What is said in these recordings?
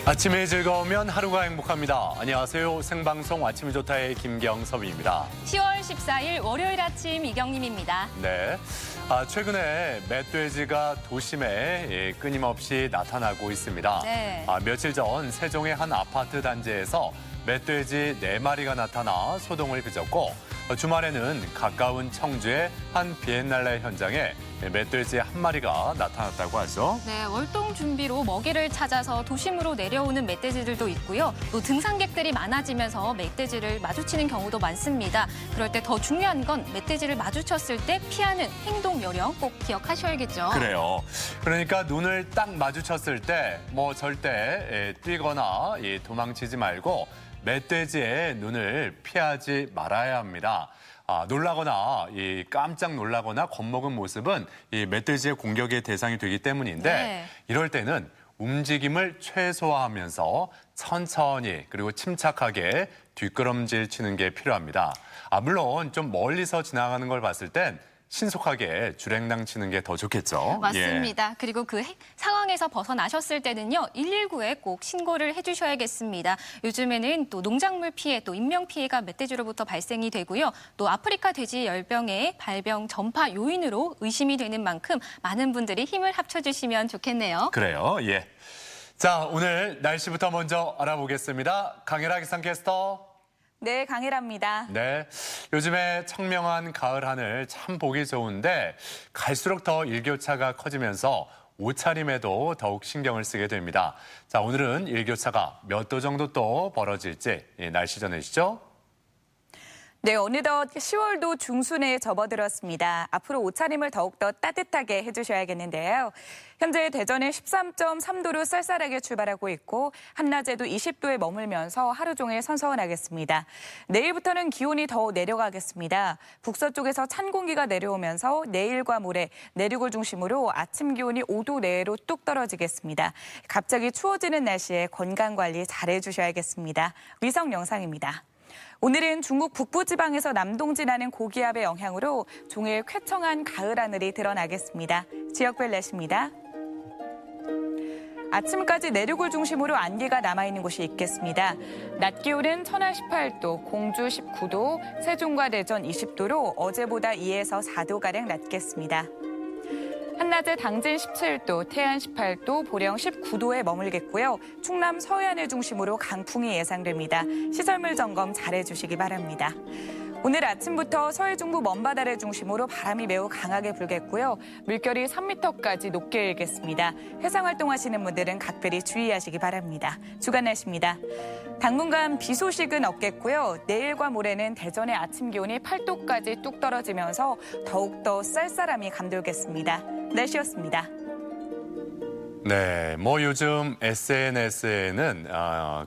아침이 즐거우면 하루가 행복합니다. 안녕하세요. 생방송 아침이 좋다의 김경섭입니다. 10월 14일 월요일 아침 이경림입니다. 네. 최근에 멧돼지가 도심에 끊임없이 나타나고 있습니다. 네. 며칠 전 세종의 한 아파트 단지에서 멧돼지 4마리가 나타나 소동을 빚었고 주말에는 가까운 청주의 한 비엔날레 현장에 멧돼지 1마리가 나타났다고 하죠. 네, 월동 준비로 먹이를 찾아서 도심으로 내려오는 멧돼지들도 있고요. 또 등산객들이 많아지면서 멧돼지를 마주치는 경우도 많습니다. 그럴 때 더 중요한 건 멧돼지를 마주쳤을 때 피하는 행동 요령 꼭 기억하셔야겠죠. 그래요. 그러니까 눈을 딱 마주쳤을 때 절대 뛰거나 도망치지 말고 멧돼지의 눈을 피하지 말아야 합니다. 놀라거나 깜짝 놀라거나 겁먹은 모습은 이 멧돼지의 공격의 대상이 되기 때문인데 네. 이럴 때는 움직임을 최소화하면서 천천히 그리고 침착하게 뒷걸음질 치는 게 필요합니다. 물론 좀 멀리서 지나가는 걸 봤을 땐 신속하게 줄행랑 치는 게 더 좋겠죠. 맞습니다. 그리고 그 상황에서 벗어나셨을 때는요, 119에 꼭 신고를 해주셔야겠습니다. 요즘에는 또 농작물 피해, 또 인명 피해가 멧돼지로부터 발생이 되고요. 또 아프리카 돼지 열병의 발병 전파 요인으로 의심이 되는 만큼 많은 분들이 힘을 합쳐주시면 좋겠네요. 그래요. 예. 자, 오늘 날씨부터 먼저 알아보겠습니다. 강혜라 기상캐스터. 네, 강혜라입니다. 네, 요즘에 청명한 가을 하늘 참 보기 좋은데 갈수록 더 일교차가 커지면서 옷차림에도 더욱 신경을 쓰게 됩니다. 자, 오늘은 일교차가 몇 도 정도 또 벌어질지 날씨 전해주시죠. 네, 어느덧 10월도 중순에 접어들었습니다. 앞으로 옷차림을 더욱더 따뜻하게 해주셔야겠는데요. 현재 대전은 13.3도로 쌀쌀하게 출발하고 있고 한낮에도 20도에 머물면서 하루 종일 선선하겠습니다. 내일부터는 기온이 더 내려가겠습니다. 북서쪽에서 찬 공기가 내려오면서 내일과 모레 내륙을 중심으로 아침 기온이 5도 내외로 뚝 떨어지겠습니다. 갑자기 추워지는 날씨에 건강관리 잘해주셔야겠습니다. 위성 영상입니다. 오늘은 중국 북부지방에서 남동진하는 고기압의 영향으로 종일 쾌청한 가을 하늘이 드러나겠습니다. 지역별 날씨입니다. 아침까지 내륙을 중심으로 안개가 남아있는 곳이 있겠습니다. 낮 기온은 천안 18도, 공주 19도, 세종과 대전 20도로 어제보다 2에서 4도가량 낮겠습니다. 한낮에 당진 17도, 태안 18도, 보령 19도에 머물겠고요. 충남 서해안을 중심으로 강풍이 예상됩니다. 시설물 점검 잘해주시기 바랍니다. 오늘 아침부터 서해 중부 먼바다를 중심으로 바람이 매우 강하게 불겠고요. 물결이 3m까지 높게 일겠습니다. 해상 활동하시는 분들은 각별히 주의하시기 바랍니다. 주간 날씨입니다. 당분간 비 소식은 없겠고요. 내일과 모레는 대전의 아침 기온이 8도까지 뚝 떨어지면서 더욱더 쌀쌀함이 감돌겠습니다. 날씨였습니다. 네, 요즘 SNS에는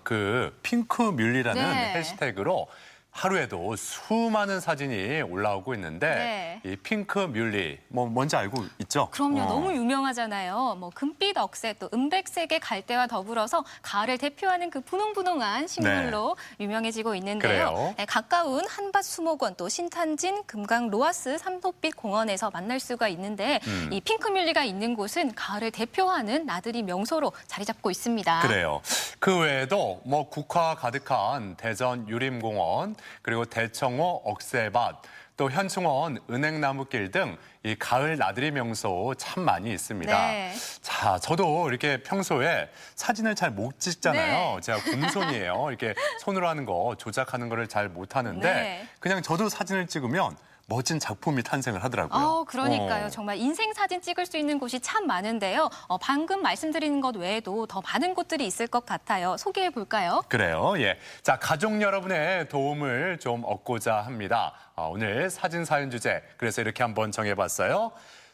그 핑크뮬리라는 네. 해시태그로 하루에도 수많은 사진이 올라오고 있는데 네. 이 핑크뮬리 뭔지 알고 있죠? 그럼요. 너무 유명하잖아요. 금빛 억새, 또 은백색의 갈대와 더불어서 가을을 대표하는 그 분홍분홍한 식물로 유명해지고 있는데요. 그래요? 네, 가까운 한밭수목원, 또 신탄진, 금강 로하스 삼도빛 공원에서 만날 수가 있는데 이 핑크뮬리가 있는 곳은 가을을 대표하는 나들이 명소로 자리 잡고 있습니다. 그래요. 그 외에도 국화 가득한 대전 유림공원, 그리고 대청호 억새밭, 또 현충원 은행나무길 등 이 가을 나들이 명소 참 많이 있습니다. 네. 자, 저도 이렇게 평소에 사진을 잘 못 찍잖아요. 네. 제가 곰손이에요. 이렇게 손으로 하는 거, 조작하는 거를 잘 못하는데 네. 그냥 저도 사진을 찍으면 멋진 작품이 탄생을 하더라고요. 그러니까요. 정말 인생 사진 찍을 수 있는 곳이 참 많은데요. 방금 말씀드린 것 외에도 더 많은 곳들이 있을 것 같아요. 소개해 볼까요? 그래요. 예. 자, 가족 여러분의 도움을 좀 얻고자 합니다. 오늘 사진 사연 주제, 그래서 이렇게 한번 정해봤어요.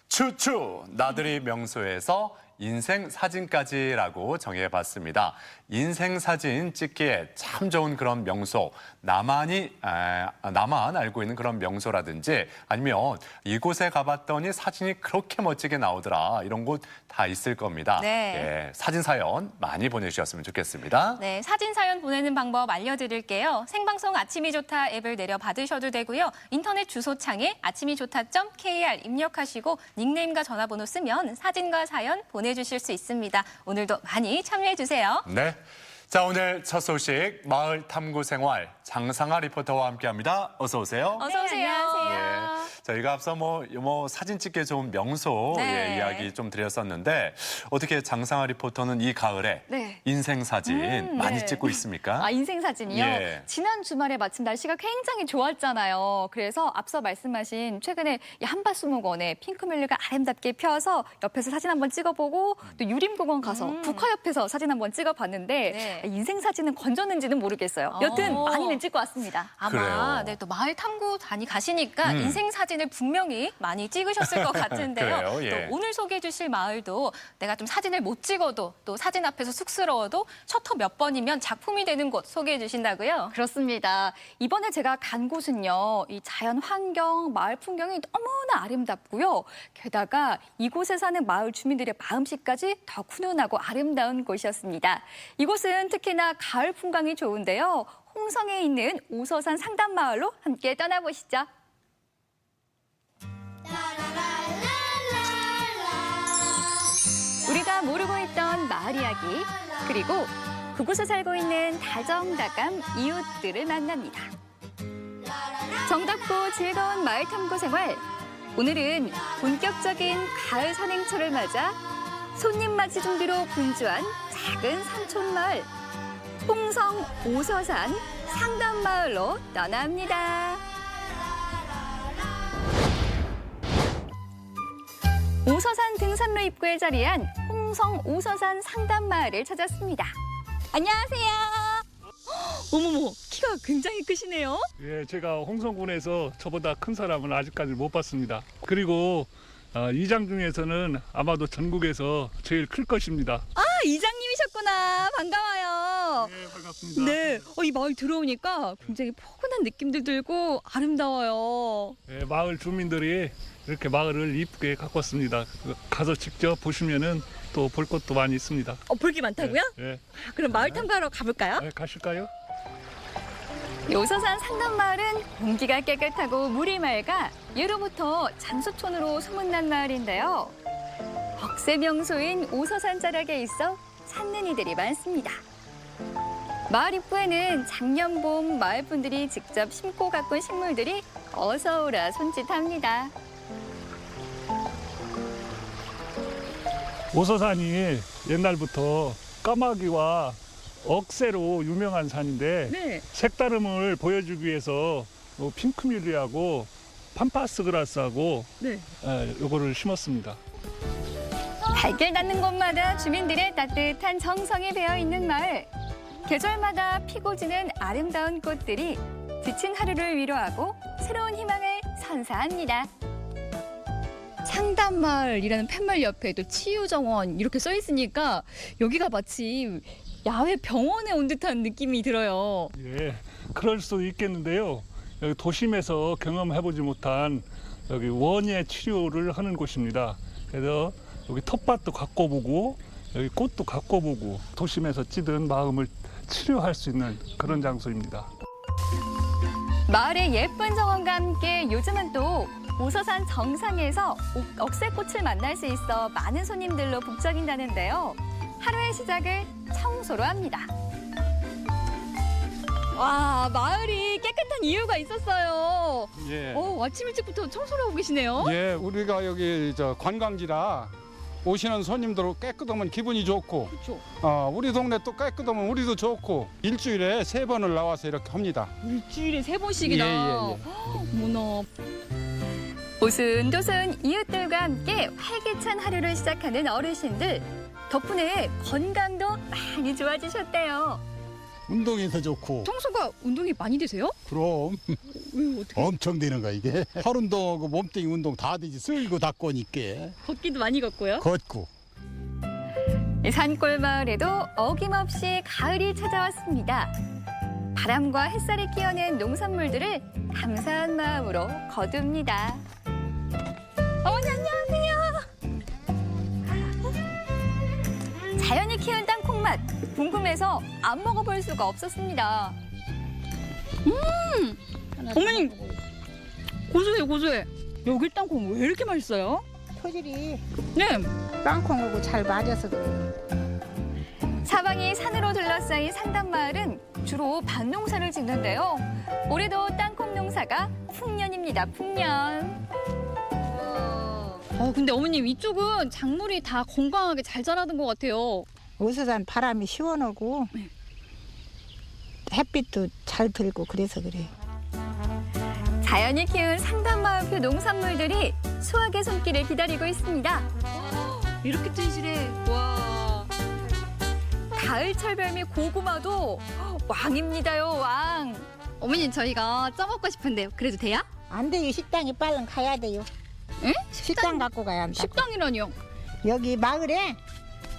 추추 나들이 명소에서 인생 사진까지라고 정해봤습니다. 인생 사진 찍기에 참 좋은 그런 명소, 나만 알고 있는 그런 명소라든지 아니면 이곳에 가봤더니 사진이 그렇게 멋지게 나오더라, 이런 곳 다 있을 겁니다. 네. 예, 사진 사연 많이 보내주셨으면 좋겠습니다. 네, 사진 사연 보내는 방법 알려드릴게요. 생방송 아침이 좋다 앱을 내려 받으셔도 되고요. 인터넷 주소창에 아침이 좋다.kr 입력하시고 닉네임과 전화번호 쓰면 사진과 사연 보내 보내주실 수 있습니다. 오늘도 많이 참여해주세요. 네. 자, 오늘 첫 소식 마을 탐구 생활 장상아 리포터와 함께합니다. 어서 오세요. 어서 오세요. 예, 저희가 앞서 뭐 사진 찍기 좋은 명소 네. 예, 이야기 좀 드렸었는데 어떻게 장상아 리포터는 이 가을에 네. 인생 사진 많이 네. 찍고 있습니까? 아, 인생 사진이요? 예. 지난 주말에 마침 날씨가 굉장히 좋았잖아요. 그래서 앞서 말씀하신 최근에 이 한밭수목원에 핑크뮬리가 아름답게 펴서 옆에서 사진 한번 찍어보고 또 유림공원 가서 국화 옆에서 사진 한번 찍어봤는데 네. 인생 사진은 건졌는지는 모르겠어요. 여튼 많이는 찍고 왔습니다. 아마 그래요. 네, 또 마을 탐구 다니 가시니까 인생 사진을 분명히 많이 찍으셨을 것 같은데요. 그래요, 예. 또 오늘 소개해 주실 마을도 내가 좀 사진을 못 찍어도 또 사진 앞에서 쑥스러워도 셔터 몇 번이면 작품이 되는 곳 소개해 주신다고요? 그렇습니다. 이번에 제가 간 곳은요, 이 자연 환경, 마을 풍경이 너무나 아름답고요. 게다가 이곳에 사는 마을 주민들의 마음씨까지 더 훈훈하고 아름다운 곳이었습니다. 이곳은 특히나 가을 풍광이 좋은데요. 홍성에 있는 오서산 상담마을로 함께 떠나보시죠. 우리가 모르고 있던 마을 이야기, 그리고 그곳에 살고 있는 다정다감 이웃들을 만납니다. 정답고 즐거운 마을 탐구 생활. 오늘은 본격적인 가을 산행철을 맞아 손님 맞이 준비로 분주한 작은 산촌 마을, 홍성 오서산 상담마을로 떠납니다. 오서산 등산로 입구에 자리한 홍성 오서산 상담마을을 찾았습니다. 안녕하세요. 어머머, 키가 굉장히 크시네요. 예, 제가 홍성군에서 저보다 큰 사람은 아직까지 못 봤습니다. 그리고 이장 중에서는 아마도 전국에서 제일 클 것입니다. 아, 이장님이셨구나. 반가워요. 네, 반갑습니다. 네, 이 마을 들어오니까 굉장히 포근한 느낌도 들고 아름다워요. 예, 마을 주민들이 이렇게 마을을 이쁘게 가꿨습니다. 가서 직접 보시면은 또 볼 것도 많이 있습니다. 볼 게 많다고요? 예, 그럼 마을 탐구하러 가볼까요? 예, 가실까요? 오서산 상담마을은 공기가 깨끗하고 물이 맑아 예로부터 장수촌으로 소문난 마을인데요. 벽세 명소인 오서산 자락에 있어 찾는 이들이 많습니다. 마을 입구에는 작년 봄 마을 분들이 직접 심고 가꾼 식물들이 어서오라 손짓합니다. 오서산이 옛날부터 까마귀와 억새로 유명한 산인데 네. 색다름을 보여주기 위해서 핑크뮬리하고 팜파스그라스하고 네. 요거를 심었습니다. 발길 닿는 곳마다 주민들의 따뜻한 정성이 배어 있는 마을. 계절마다 피고 지는 아름다운 꽃들이 지친 하루를 위로하고 새로운 희망을 선사합니다. 상담마을이라는 팻말 옆에 또 치유정원 이렇게 써 있으니까 여기가 마치 야외 병원에 온 듯한 느낌이 들어요. 예, 그럴 수도 있겠는데요. 여기 도심에서 경험해보지 못한 여기 원예 치료를 하는 곳입니다. 그래서 여기 텃밭도 가꿔보고 여기 꽃도 가꿔보고 도심에서 찌든 마음을 치료할 수 있는 그런 장소입니다. 마을의 예쁜 정원과 함께 요즘은 또 오서산 정상에서 억새꽃을 만날 수 있어 많은 손님들로 북적인다는데요. 하루의 시작을 청소로 합니다. 와, 마을이 깨끗한 이유가 있었어요. 예. 아침 일찍부터 청소를 하고 계시네요. 예, 우리가 여기 관광지라 오시는 손님들 깨끗하면 기분이 좋고, 그렇죠. 우리 동네 또 깨끗하면 우리도 좋고, 일주일에 3번을 나와서 이렇게 합니다. 일주일에 3번씩이나. 어머나. 오순도순 이웃들과 함께 활기찬 하루를 시작하는 어르신들. 덕분에 건강도 많이 좋아지셨대요. 운동이 더 좋고. 청소가 운동이 많이 되세요? 그럼 왜 어떻게? 엄청 되는 거야 이게. 팔 운동하고 몸뚱이 운동 다 되지. 쓸고 닦고니까 걷기도 많이 걷고요. 걷고. 산골 마을에도 어김없이 가을이 찾아왔습니다. 바람과 햇살이 끼어낸 농산물들을 감사한 마음으로 거둡니다. 어머니 안녕하세요. 자연이 키운 땅콩 맛 궁금해서 안 먹어볼 수가 없었습니다. 어머니, 고소해, 고소해. 여기 땅콩 왜 이렇게 맛있어요? 토질이 네. 땅콩하고 잘 맞아서 그래요. 사방이 산으로 둘러싸인 상담마을은 주로 밭농사를 짓는데요. 올해도 땅콩 농사가 풍년입니다. 풍년. 근데 어머님 이쪽은 작물이 다 건강하게 잘 자라는 것 같아요. 오서산 바람이 시원하고 햇빛도 잘 들고 그래서 그래요. 자연이 키운 상담마을표 농산물들이 수확의 손길을 기다리고 있습니다. 이렇게 튼실해. 와. 가을철 별미 고구마도 왕입니다요, 왕. 어머님 저희가 쪄먹고 싶은데요. 그래도 돼요? 안 돼요. 식당에 빨리 가야 돼요. 에? 식당 갖고 가야 한다. 식당이라니요? 여기 마을에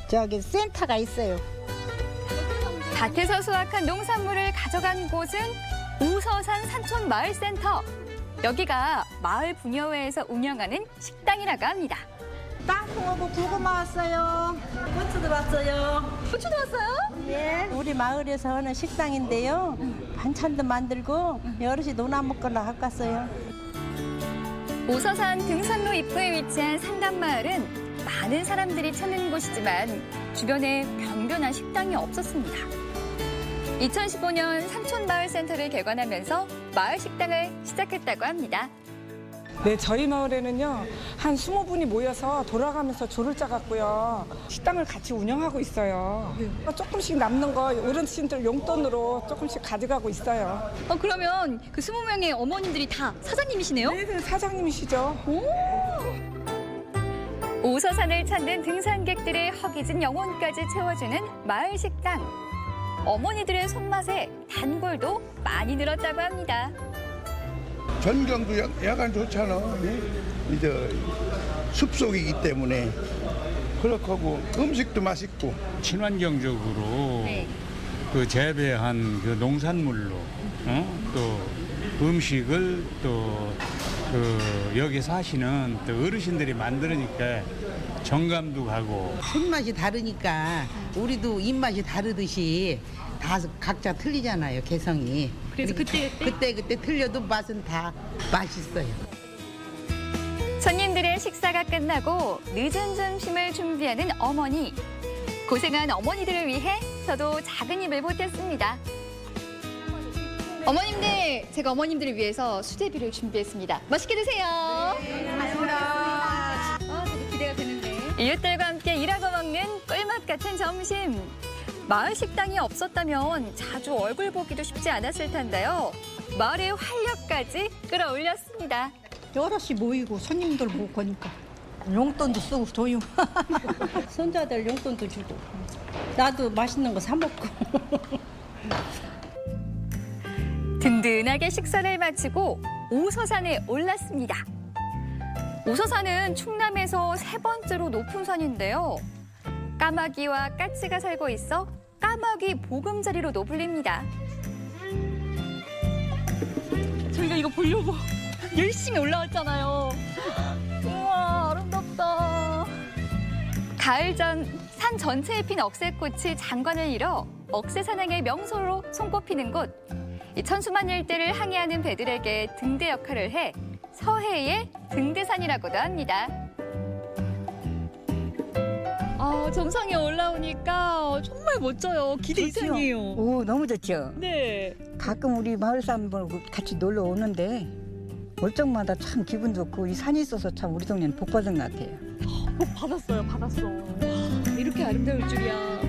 저기 센터가 있어요. 밭에서 수확한 농산물을 가져간 곳은 오서산 산촌마을센터. 여기가 마을 분여회에서 운영하는 식당이라고 합니다. 땅콩하고 고구마 왔어요. 고추도 왔어요. 고추도 왔어요? 예. 우리 마을에서 하는 식당인데요. 반찬도 만들고 여럿이 논아 먹거나 갖고 왔어요. 오서산 등산로 입구에 위치한 상담마을은 많은 사람들이 찾는 곳이지만 주변에 변변한 식당이 없었습니다. 2015년 산촌마을센터를 개관하면서 마을 식당을 시작했다고 합니다. 네, 저희 마을에는요, 한 20분이 모여서 돌아가면서 조를 짜갖고요, 식당을 같이 운영하고 있어요. 조금씩 남는 거 어르신들 용돈으로 조금씩 가져가고 있어요. 그러면 그 20명의 어머님들이 다 사장님이시네요? 네, 사장님이시죠. 오서산을 찾는 등산객들의 허기진 영혼까지 채워주는 마을 식당. 어머니들의 손맛에 단골도 많이 늘었다고 합니다. 전경도 약간 좋잖아. 이제 숲속이기 때문에 그렇고 음식도 맛있고 친환경적으로 그 재배한 그 농산물로 또 음식을 또 그 여기 사시는 또 어르신들이 만들으니까 정감도 가고 손맛이 다르니까 우리도 입맛이 다르듯이 다 각자 틀리잖아요, 개성이. 그래서 그때 틀려도 맛은 다 맛있어요. 손님들의 식사가 끝나고 늦은 점심을 준비하는 어머니. 고생한 어머니들을 위해 저도 작은 입을 보탰습니다. 어머님들, 제가 어머님들을 위해서 수제비를 준비했습니다. 맛있게 드세요. 감사합니다. 되게 기대가 되는데. 이웃들과 함께 일하고 먹는 꿀맛 같은 점심. 마을 식당이 없었다면 자주 얼굴 보기도 쉽지 않았을 텐데요. 마을의 활력까지 끌어올렸습니다. 여럿이 모이고 손님들 보고 거니까 용돈도 쓰고 줘요. 손자들 용돈도 주고 나도 맛있는 거 사 먹고. 든든하게 식사를 마치고 오서산에 올랐습니다. 오서산은 충남에서 3번째로 높은 산인데요. 까마귀와 까치가 살고 있어 까마귀 보금자리로도 불립니다. 저희가 이거 보려고 열심히 올라왔잖아요. 우와, 아름답다. 가을 전 산 전체에 핀 억새꽃이 장관을 이뤄 억새산행의 명소로 손꼽히는 곳. 이 천수만 일대를 항해하는 배들에게 등대 역할을 해 서해의 등대산이라고도 합니다. 정상에 올라오니까 정말 멋져요. 기대 이상이에요. 오, 너무 좋죠. 네. 가끔 우리 마을 사람들 같이 놀러 오는데 올 적마다 참 기분 좋고 이 산이 있어서 참 우리 동네는 복 받은 것 같아요. 받았어. 이렇게 아름다울 줄이야.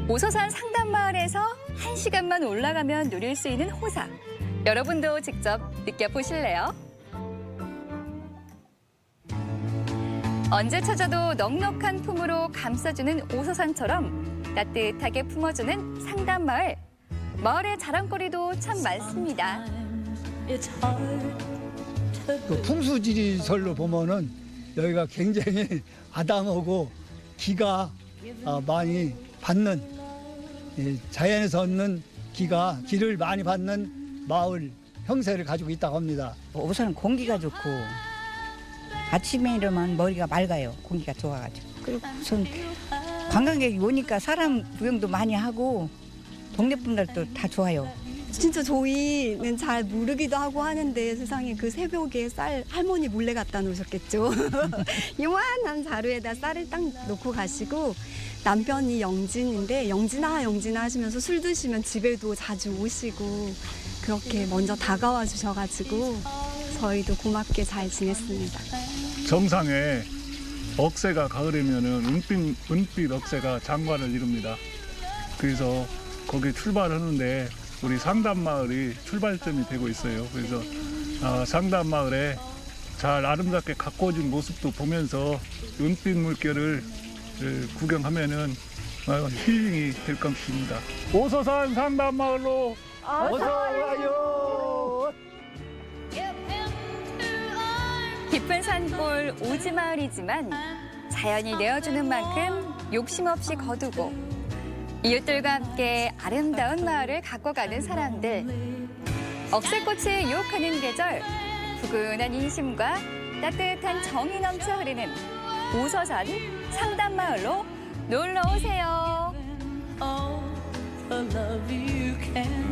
오서산 상담마을에서 1시간만 올라가면 누릴 수 있는 호사. 여러분도 직접 느껴보실래요? 언제 찾아도 넉넉한 품으로 감싸주는 오서산처럼 따뜻하게 품어주는 상담마을. 마을의 자랑거리도 참 많습니다. 그 풍수지리설로 보면은 여기가 굉장히 아담하고 기가 많이 받는 자연에서 얻는 기를 많이 받는 마을 형세를 가지고 있다고 합니다. 우선 공기가 좋고 아침에 일어나면 머리가 맑아요. 공기가 좋아가지고. 그리고 우선 관광객이 오니까 사람 구경도 많이 하고 동네 분들도 다 좋아요. 진짜 저희는 잘 모르기도 하고 하는데 세상에 그 새벽에 쌀 할머니 몰래 갖다 놓으셨겠죠. 요만한 자루에다 쌀을 딱 놓고 가시고 남편이 영진인데 영진아 하시면서 술 드시면 집에도 자주 오시고 그렇게 먼저 다가와 주셔가지고 저희도 고맙게 잘 지냈습니다. 정상에 억새가 가을이면은 은빛 억새가 장관을 이룹니다. 그래서 거기 출발하는데 우리 상담마을이 출발점이 되고 있어요. 그래서 상담마을에 잘 아름답게 가꿔진 모습도 보면서 은빛 물결을 구경하면은 힐링이 될 것 같습니다. 오서산 상담마을로 어서 와요. 깊은 산골 오지마을이지만 자연이 내어주는 만큼 욕심 없이 거두고 이웃들과 함께 아름다운 마을을 가꿔가는 사람들. 억새꽃이 유혹하는 계절, 부근한 인심과 따뜻한 정이 넘쳐 흐르는 오서산 상담마을로 놀러오세요.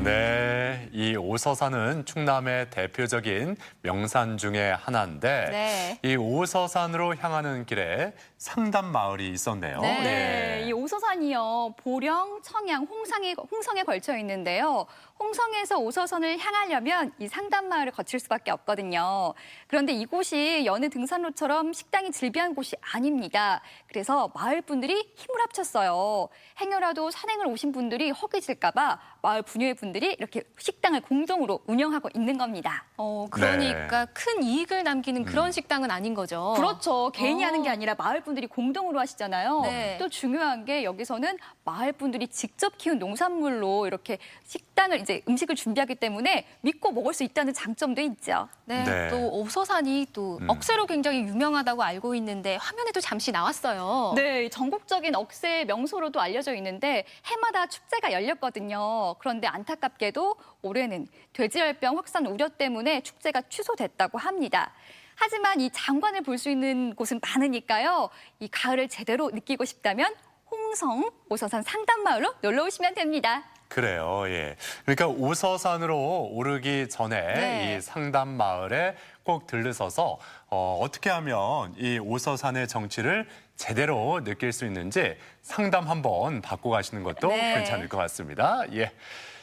네, 이 오서산은 충남의 대표적인 명산 중에 하나인데 네. 이 오서산으로 향하는 길에 상담마을이 있었네요. 네, 이 오서산이요. 보령, 청양, 홍성에 걸쳐 있는데요. 홍성에서 오서산을 향하려면 이 상담마을을 거칠 수밖에 없거든요. 그런데 이곳이 여느 등산로처럼 식당이 즐비한 곳이 아닙니다. 그래서 마을 분들이 힘을 합쳤어요. 행여라도 산행을 오신 분들이 허기질까 봐 마을 부녀의 분들이 이렇게 식당을 공동으로 운영하고 있는 겁니다. 그러니까 큰 이익을 남기는 그런 식당은 아닌 거죠. 그렇죠. 개인이 하는 게 아니라 마을 분들이 공동으로 하시잖아요. 네. 또 중요한 게 여기서는 마을 분들이 직접 키운 농산물로 이렇게 식당을 이제 음식을 준비하기 때문에 믿고 먹을 수 있다는 장점도 있죠. 네, 네. 또 오서산이 또 억새로 굉장히 유명하다고 알고 있는데 화면에도 잠시 나왔어요. 네, 전국적인 억새 명소로도 알려져 있는데 해마다 축제가 열렸거든요. 그런데 안타깝게도 올해는 돼지열병 확산 우려 때문에 축제가 취소됐다고 합니다. 하지만 이 장관을 볼 수 있는 곳은 많으니까요. 이 가을을 제대로 느끼고 싶다면 홍성 오서산 상담마을로 놀러 오시면 됩니다. 그래요, 예. 그러니까 오서산으로 오르기 전에 네. 이 상담마을에 꼭 들르셔서 어떻게 하면 이 오서산의 정취를 제대로 느낄 수 있는지 상담 한번 받고 가시는 것도 네. 괜찮을 것 같습니다. 예.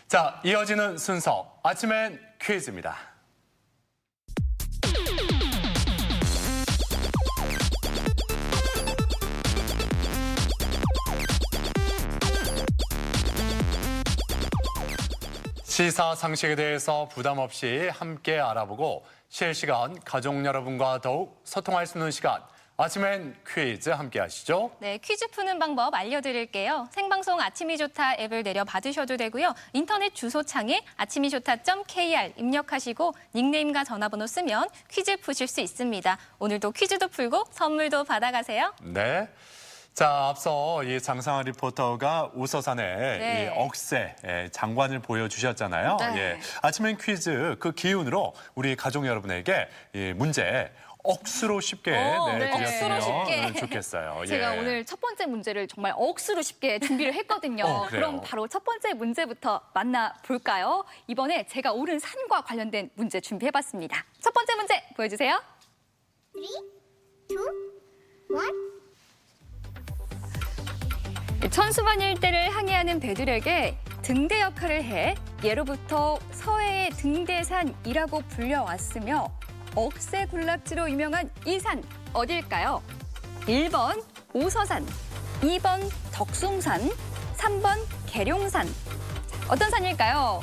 자, 이어지는 순서 아침엔 퀴즈입니다. 시사 상식에 대해서 부담 없이 함께 알아보고 실시간 가족 여러분과 더욱 소통할 수 있는 시간. 아침엔 퀴즈 함께 하시죠. 네, 퀴즈 푸는 방법 알려드릴게요. 생방송 아침이 좋다 앱을 내려 받으셔도 되고요. 인터넷 주소창에 아침이좋다.kr 입력하시고 닉네임과 전화번호 쓰면 퀴즈 푸실 수 있습니다. 오늘도 퀴즈도 풀고 선물도 받아가세요. 네. 자, 앞서 이 장상아 리포터가 오서산의 네. 이 억새 장관을 보여주셨잖아요. 네. 예. 아침엔 퀴즈 그 기운으로 우리 가족 여러분에게 이 문제 억수로 쉽게 네, 드렸으면 억수로 쉽게. 좋겠어요. 제가 예. 오늘 첫 번째 문제를 정말 억수로 쉽게 준비를 했거든요. 그래요? 그럼 바로 첫 번째 문제부터 만나볼까요? 이번에 제가 오른 산과 관련된 문제 준비해봤습니다. 첫 번째 문제 보여주세요. 3, 2, 1. 천수만 일대를 항해하는 배들에게 등대 역할을 해 예로부터 서해의 등대산이라고 불려왔으며 억새 군락지로 유명한 이 산 어딜까요? 1번 오서산, 2번 덕숭산, 3번 계룡산. 어떤 산일까요?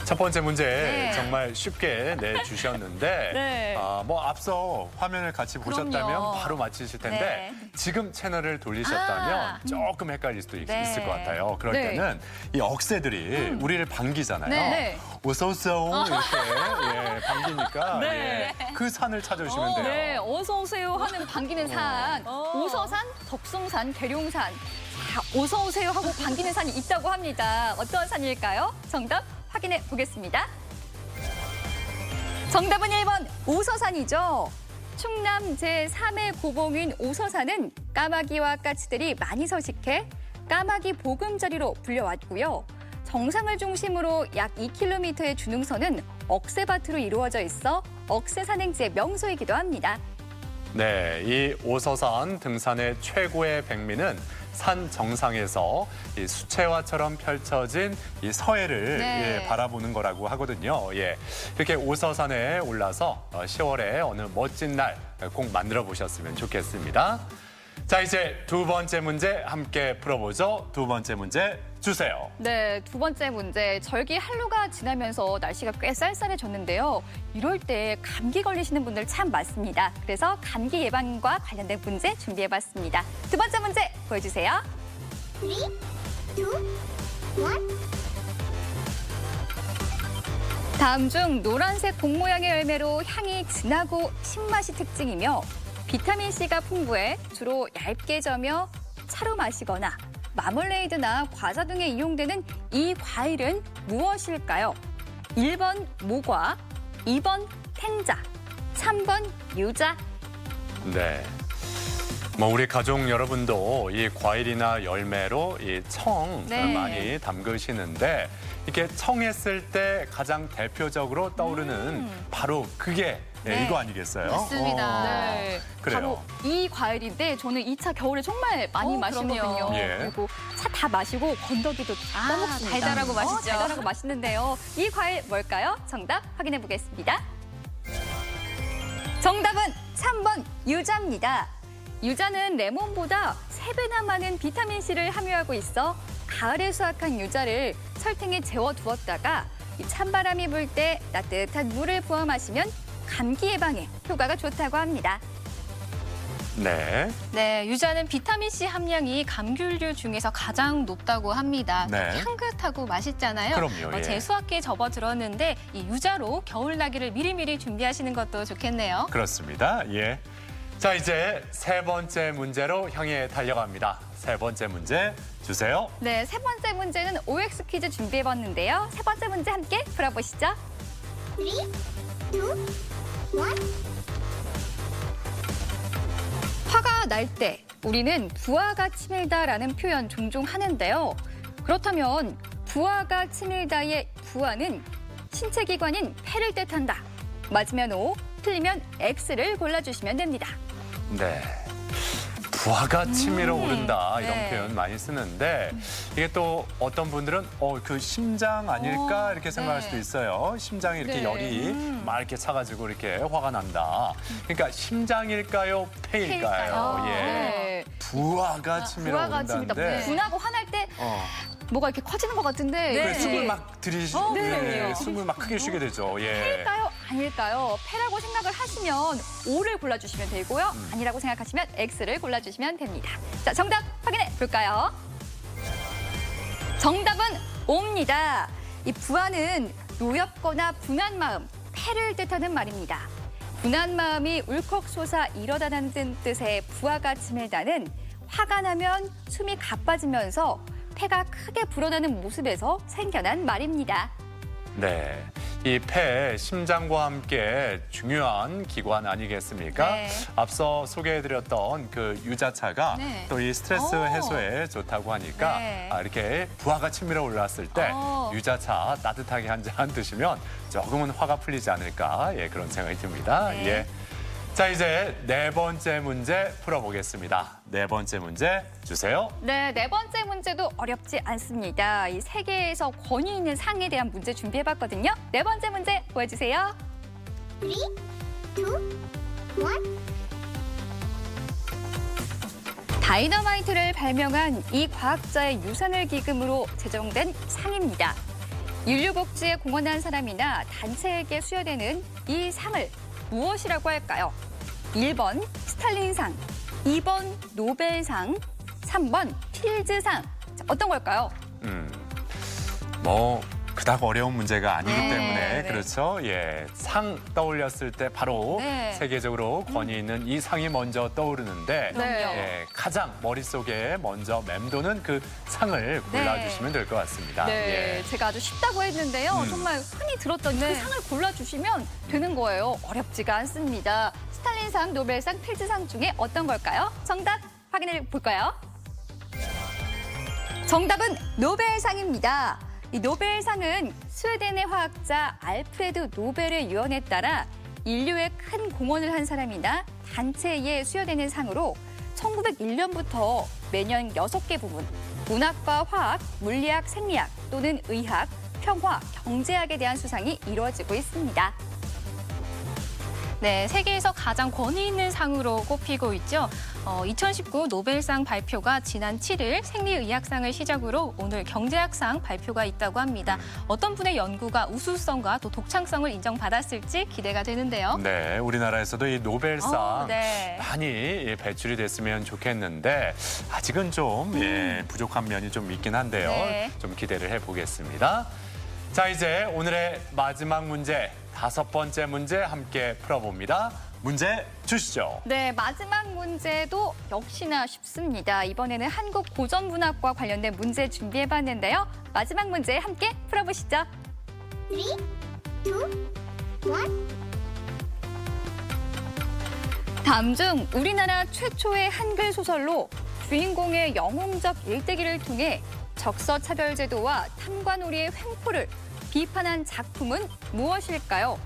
첫 번째 문제 네. 정말 쉽게 내주셨는데 네. 뭐 앞서 화면을 같이 보셨다면 그럼요. 바로 맞히실 텐데 네. 지금 채널을 돌리셨다면 조금 헷갈릴 수도 네. 있을 것 같아요. 그럴 네. 때는 이 억새들이 우리를 반기잖아요. 네. 어서 오세요 이렇게 반기니까 네. 그 산을 찾아주시면 돼요. 네, 어서 오세요 하는 반기는 산. 오서산, 덕숭산, 계룡산. 자, 어서 오세요 하고 반기는 산이 있다고 합니다. 어떤 산일까요? 정답 확인해 보겠습니다. 정답은 1번 오서산이죠. 충남 제3의 고봉인 오서산은 까마귀와 까치들이 많이 서식해 까마귀 보금자리로 불려왔고요. 정상을 중심으로 약 2km의 준흥선은 억새밭으로 이루어져 있어 억새산행지의 명소이기도 합니다. 네, 이 오서산 등산의 최고의 백미는 산 정상에서 이 수채화처럼 펼쳐진 이 서해를 네. 예, 바라보는 거라고 하거든요. 예, 이렇게 오서산에 올라서 10월에 어느 멋진 날 꼭 만들어 보셨으면 좋겠습니다. 자, 이제 두 번째 문제 함께 풀어보죠. 두 번째 문제 주세요. 네, 두 번째 문제. 절기 한로가 지나면서 날씨가 꽤 쌀쌀해졌는데요. 이럴 때 감기 걸리시는 분들 참 많습니다. 그래서 감기 예방과 관련된 문제 준비해봤습니다. 두 번째 문제 보여주세요. 3, 2, 1. 다음 중 노란색 공 모양의 열매로 향이 진하고 신맛이 특징이며 비타민C가 풍부해 주로 얇게 저며 차로 마시거나 마멀레이드나 과자 등에 이용되는 이 과일은 무엇일까요? 1번 모과, 2번 탱자, 3번 유자. 네. 우리 가족 여러분도 이 과일이나 열매로 이 청 네. 많이 담그시는데 이렇게 청했을 때 가장 대표적으로 떠오르는 바로 그게 네. 이거 아니겠어요? 맞습니다. 네. 그래요. 바로 이 과일인데 저는 이 차 겨울에 정말 많이 마시거든요. 그럼요. 예. 그리고 차 다 마시고 건더기도 떠먹습니다. 달달하고 맛있죠. 달달하고 맛있는데요. 이 과일 뭘까요? 정답 확인해 보겠습니다. 정답은 3번 유자입니다. 유자는 레몬보다 3배나 많은 비타민C를 함유하고 있어 가을에 수확한 유자를 설탕에 재워두었다가 이 찬바람이 불 때 따뜻한 물을 부어 마시면 감기 예방에 효과가 좋다고 합니다. 네. 네, 유자는 비타민C 함량이 감귤류 중에서 가장 높다고 합니다. 네. 향긋하고 맛있잖아요. 그럼요, 예. 제 수확기에 접어들었는데 이 유자로 겨울 나기를 미리미리 준비하시는 것도 좋겠네요. 그렇습니다. 예. 자, 이제 세 번째 문제로 향해 달려갑니다. 세 번째 문제 주세요. 네, 세 번째 문제는 OX 퀴즈 준비해봤는데요. 세 번째 문제 함께 풀어보시죠. 3, 2, 1. 화가 날 때 우리는 부하가 치밀다라는 표현 종종 하는데요. 그렇다면 부하가 치밀다의 부하는 신체 기관인 폐를 뜻한다. 맞으면 O, 틀리면 X를 골라주시면 됩니다. 네. 부하가 치밀어 오른다 이런 네. 표현 많이 쓰는데 이게 또 어떤 분들은 그 심장 아닐까 이렇게 생각할 네. 수도 있어요. 심장에 이렇게 네. 열이 막 이렇게 차가지고 이렇게 화가 난다. 그러니까 심장일까요, 폐일까요? 예. 네. 부하가 치밀어 부하가 치밀다. 오른다는데. 분하고 화날 때 뭐가 이렇게 커지는 것 같은데. 그래, 숨을 막 네. 숨을 막 크게 쉬게 되죠. 예. 폐일까요? 아닐까요? 폐라고 생각을 하시면 O를 골라주시면 되고요. 아니라고 생각하시면 X를 골라주시면 됩니다. 자, 정답 확인해 볼까요? 정답은 O입니다. 이 부하는 노엽거나 분한 마음, 폐를 뜻하는 말입니다. 분한 마음이 울컥 솟아 일어나는 뜻의 부하가 치밀다는 화가 나면 숨이 가빠지면서 폐가 크게 불어나는 모습에서 생겨난 말입니다. 네. 이 폐, 심장과 함께 중요한 기관 아니겠습니까? 네. 앞서 소개해드렸던 그 유자차가 네. 또 이 스트레스 해소에 좋다고 하니까 네. 이렇게 부하가 치밀어 올랐을 때 유자차 따뜻하게 한 잔 드시면 조금은 화가 풀리지 않을까 그런 생각이 듭니다. 네. 예. 자, 이제 네 번째 문제 풀어보겠습니다. 네 번째 문제 주세요. 네, 네 번째 문제도 어렵지 않습니다. 이 세계에서 권위 있는 상에 대한 문제 준비해봤거든요. 네 번째 문제 보여주세요. 3, 2, 1. 다이너마이트를 발명한 이 과학자의 유산을 기금으로 제정된 상입니다. 인류 복지에 공헌한 사람이나 단체에게 수여되는 이 상을 무엇이라고 할까요? 1번 스탈린상, 2번 노벨상, 3번 필즈상. 자, 어떤 걸까요? 그닥 어려운 문제가 아니기 네, 때문에 네. 그렇죠. 예, 상 떠올렸을 때 바로 네. 세계적으로 권위 있는 이 상이 먼저 떠오르는데 네. 예, 가장 머릿속에 먼저 맴도는 그 상을 골라주시면 될 것 같습니다. 네, 예. 제가 아주 쉽다고 했는데요. 정말 흔히 들었던 그 상을 골라주시면 되는 거예요. 어렵지가 않습니다. 스탈린상, 노벨상, 필즈상 중에 어떤 걸까요? 정답 확인해 볼까요? 정답은 노벨상입니다. 이 노벨상은 스웨덴의 화학자 알프레드 노벨의 유언에 따라 인류에 큰 공헌을 한 사람이나 단체에 수여되는 상으로 1901년부터 매년 6개 부문, 문학과 화학, 물리학, 생리학 또는 의학, 평화, 경제학에 대한 수상이 이루어지고 있습니다. 네, 세계에서 가장 권위 있는 상으로 꼽히고 있죠. 2019 노벨상 발표가 지난 7일 생리의학상을 시작으로 오늘 경제학상 발표가 있다고 합니다. 어떤 분의 연구가 우수성과 또 독창성을 인정받았을지 기대가 되는데요. 네, 우리나라에서도 이 노벨상 네. 많이 배출이 됐으면 좋겠는데 아직은 좀 부족한 면이 좀 있긴 한데요. 네. 좀 기대를 해보겠습니다. 자, 이제 오늘의 마지막 문제, 5번째 문제 함께 풀어봅니다. 문제 주시죠. 네, 마지막 문제도 역시나 쉽습니다. 이번에는 한국 고전문학과 관련된 문제 준비해봤는데요. 마지막 문제 함께 풀어보시죠. 3, 2, 1. 다음 중 우리나라 최초의 한글 소설로 주인공의 영웅적 일대기를 통해 적서차별제도와 탐관오리의 횡포를 비판한 작품은 무엇일까요?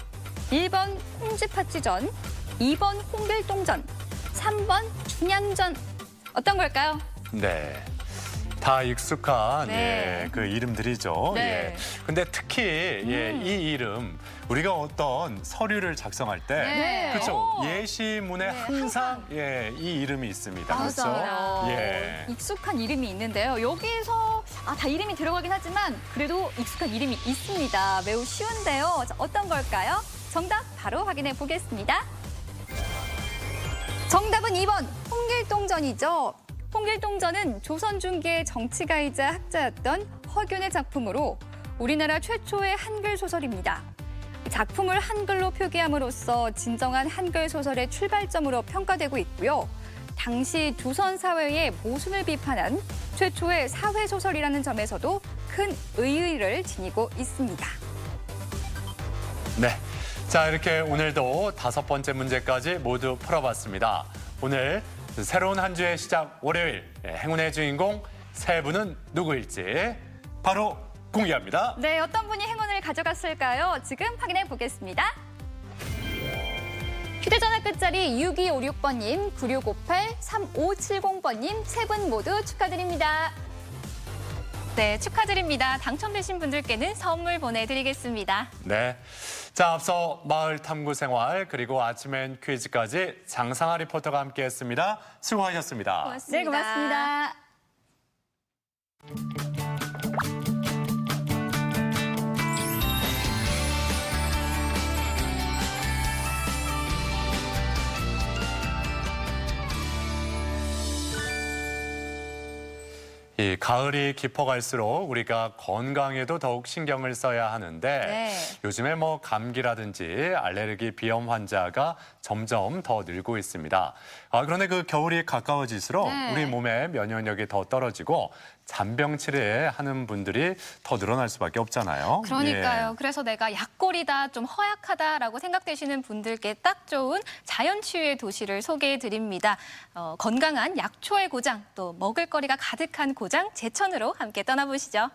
1번 홍지파치전, 2번 홍길동전, 3번 춘향전. 어떤 걸까요? 네. 다 익숙한 네. 그 이름들이죠. 네. 근데 특히 이 이름 우리가 어떤 서류를 작성할 때 네. 그렇죠. 예시문에 항상 이 이름이 있습니다. 맞아요. 그렇죠? 예. 익숙한 이름이 있는데요. 여기서 다 이름이 들어가긴 하지만 그래도 익숙한 이름이 있습니다. 매우 쉬운데요. 자, 어떤 걸까요? 정답 바로 확인해 보겠습니다. 정답은 2번 홍길동전이죠. 홍길동전은 조선 중기의 정치가이자 학자였던 허균의 작품으로 우리나라 최초의 한글 소설입니다. 작품을 한글로 표기함으로써 진정한 한글 소설의 출발점으로 평가되고 있고요. 당시 조선 사회의 모순을 비판한 최초의 사회 소설이라는 점에서도 큰 의의를 지니고 있습니다. 네. 자, 이렇게 오늘도 5번째 문제까지 모두 풀어봤습니다. 오늘 새로운 한 주의 시작 월요일 행운의 주인공 세 분은 누구일지 바로 공개합니다. 네, 어떤 분이 행운을 가져갔을까요? 지금 확인해 보겠습니다. 휴대전화 끝자리 6256번님, 9658-3570번님 세 분 모두 축하드립니다. 네, 축하드립니다. 당첨되신 분들께는 선물 보내드리겠습니다. 네. 자, 앞서 마을 탐구 생활 그리고 아침엔 퀴즈까지 장상아 리포터가 함께했습니다. 수고하셨습니다. 고맙습니다. 네, 고맙습니다. 이 가을이 깊어갈수록 우리가 건강에도 더욱 신경을 써야 하는데 요즘에 뭐 감기라든지 알레르기 비염 환자가 점점 더 늘고 있습니다. 그런데 그 겨울이 가까워질수록 우리 몸의 면역력이 더 떨어지고 잔병 치레하는 분들이 더 늘어날 수밖에 없잖아요. 그러니까요. 그래서 내가 약골이다, 좀 허약하다라고 생각되시는 분들께 딱 좋은 자연치유의 도시를 소개해드립니다. 건강한 약초의 고장, 또 먹을거리가 가득한 고장, 제천으로 함께 떠나보시죠.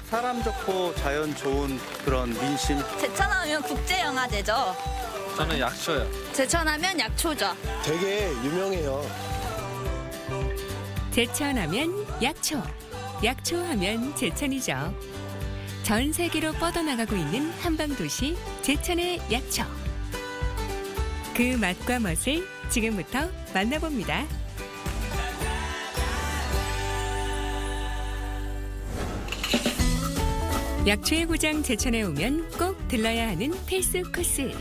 사람 좋고 자연 좋은 그런 민심. 제천하면 국제영화제죠. 저는 약초요. 제천하면 약초죠. 되게 유명해요. 제천하면 약초, 약초하면 제천이죠. 전 세계로 뻗어나가고 있는 한방도시 제천의 약초. 그 맛과 멋을 지금부터 만나봅니다. 약초의 고장 제천에 오면 꼭 들러야 하는 필수 코스.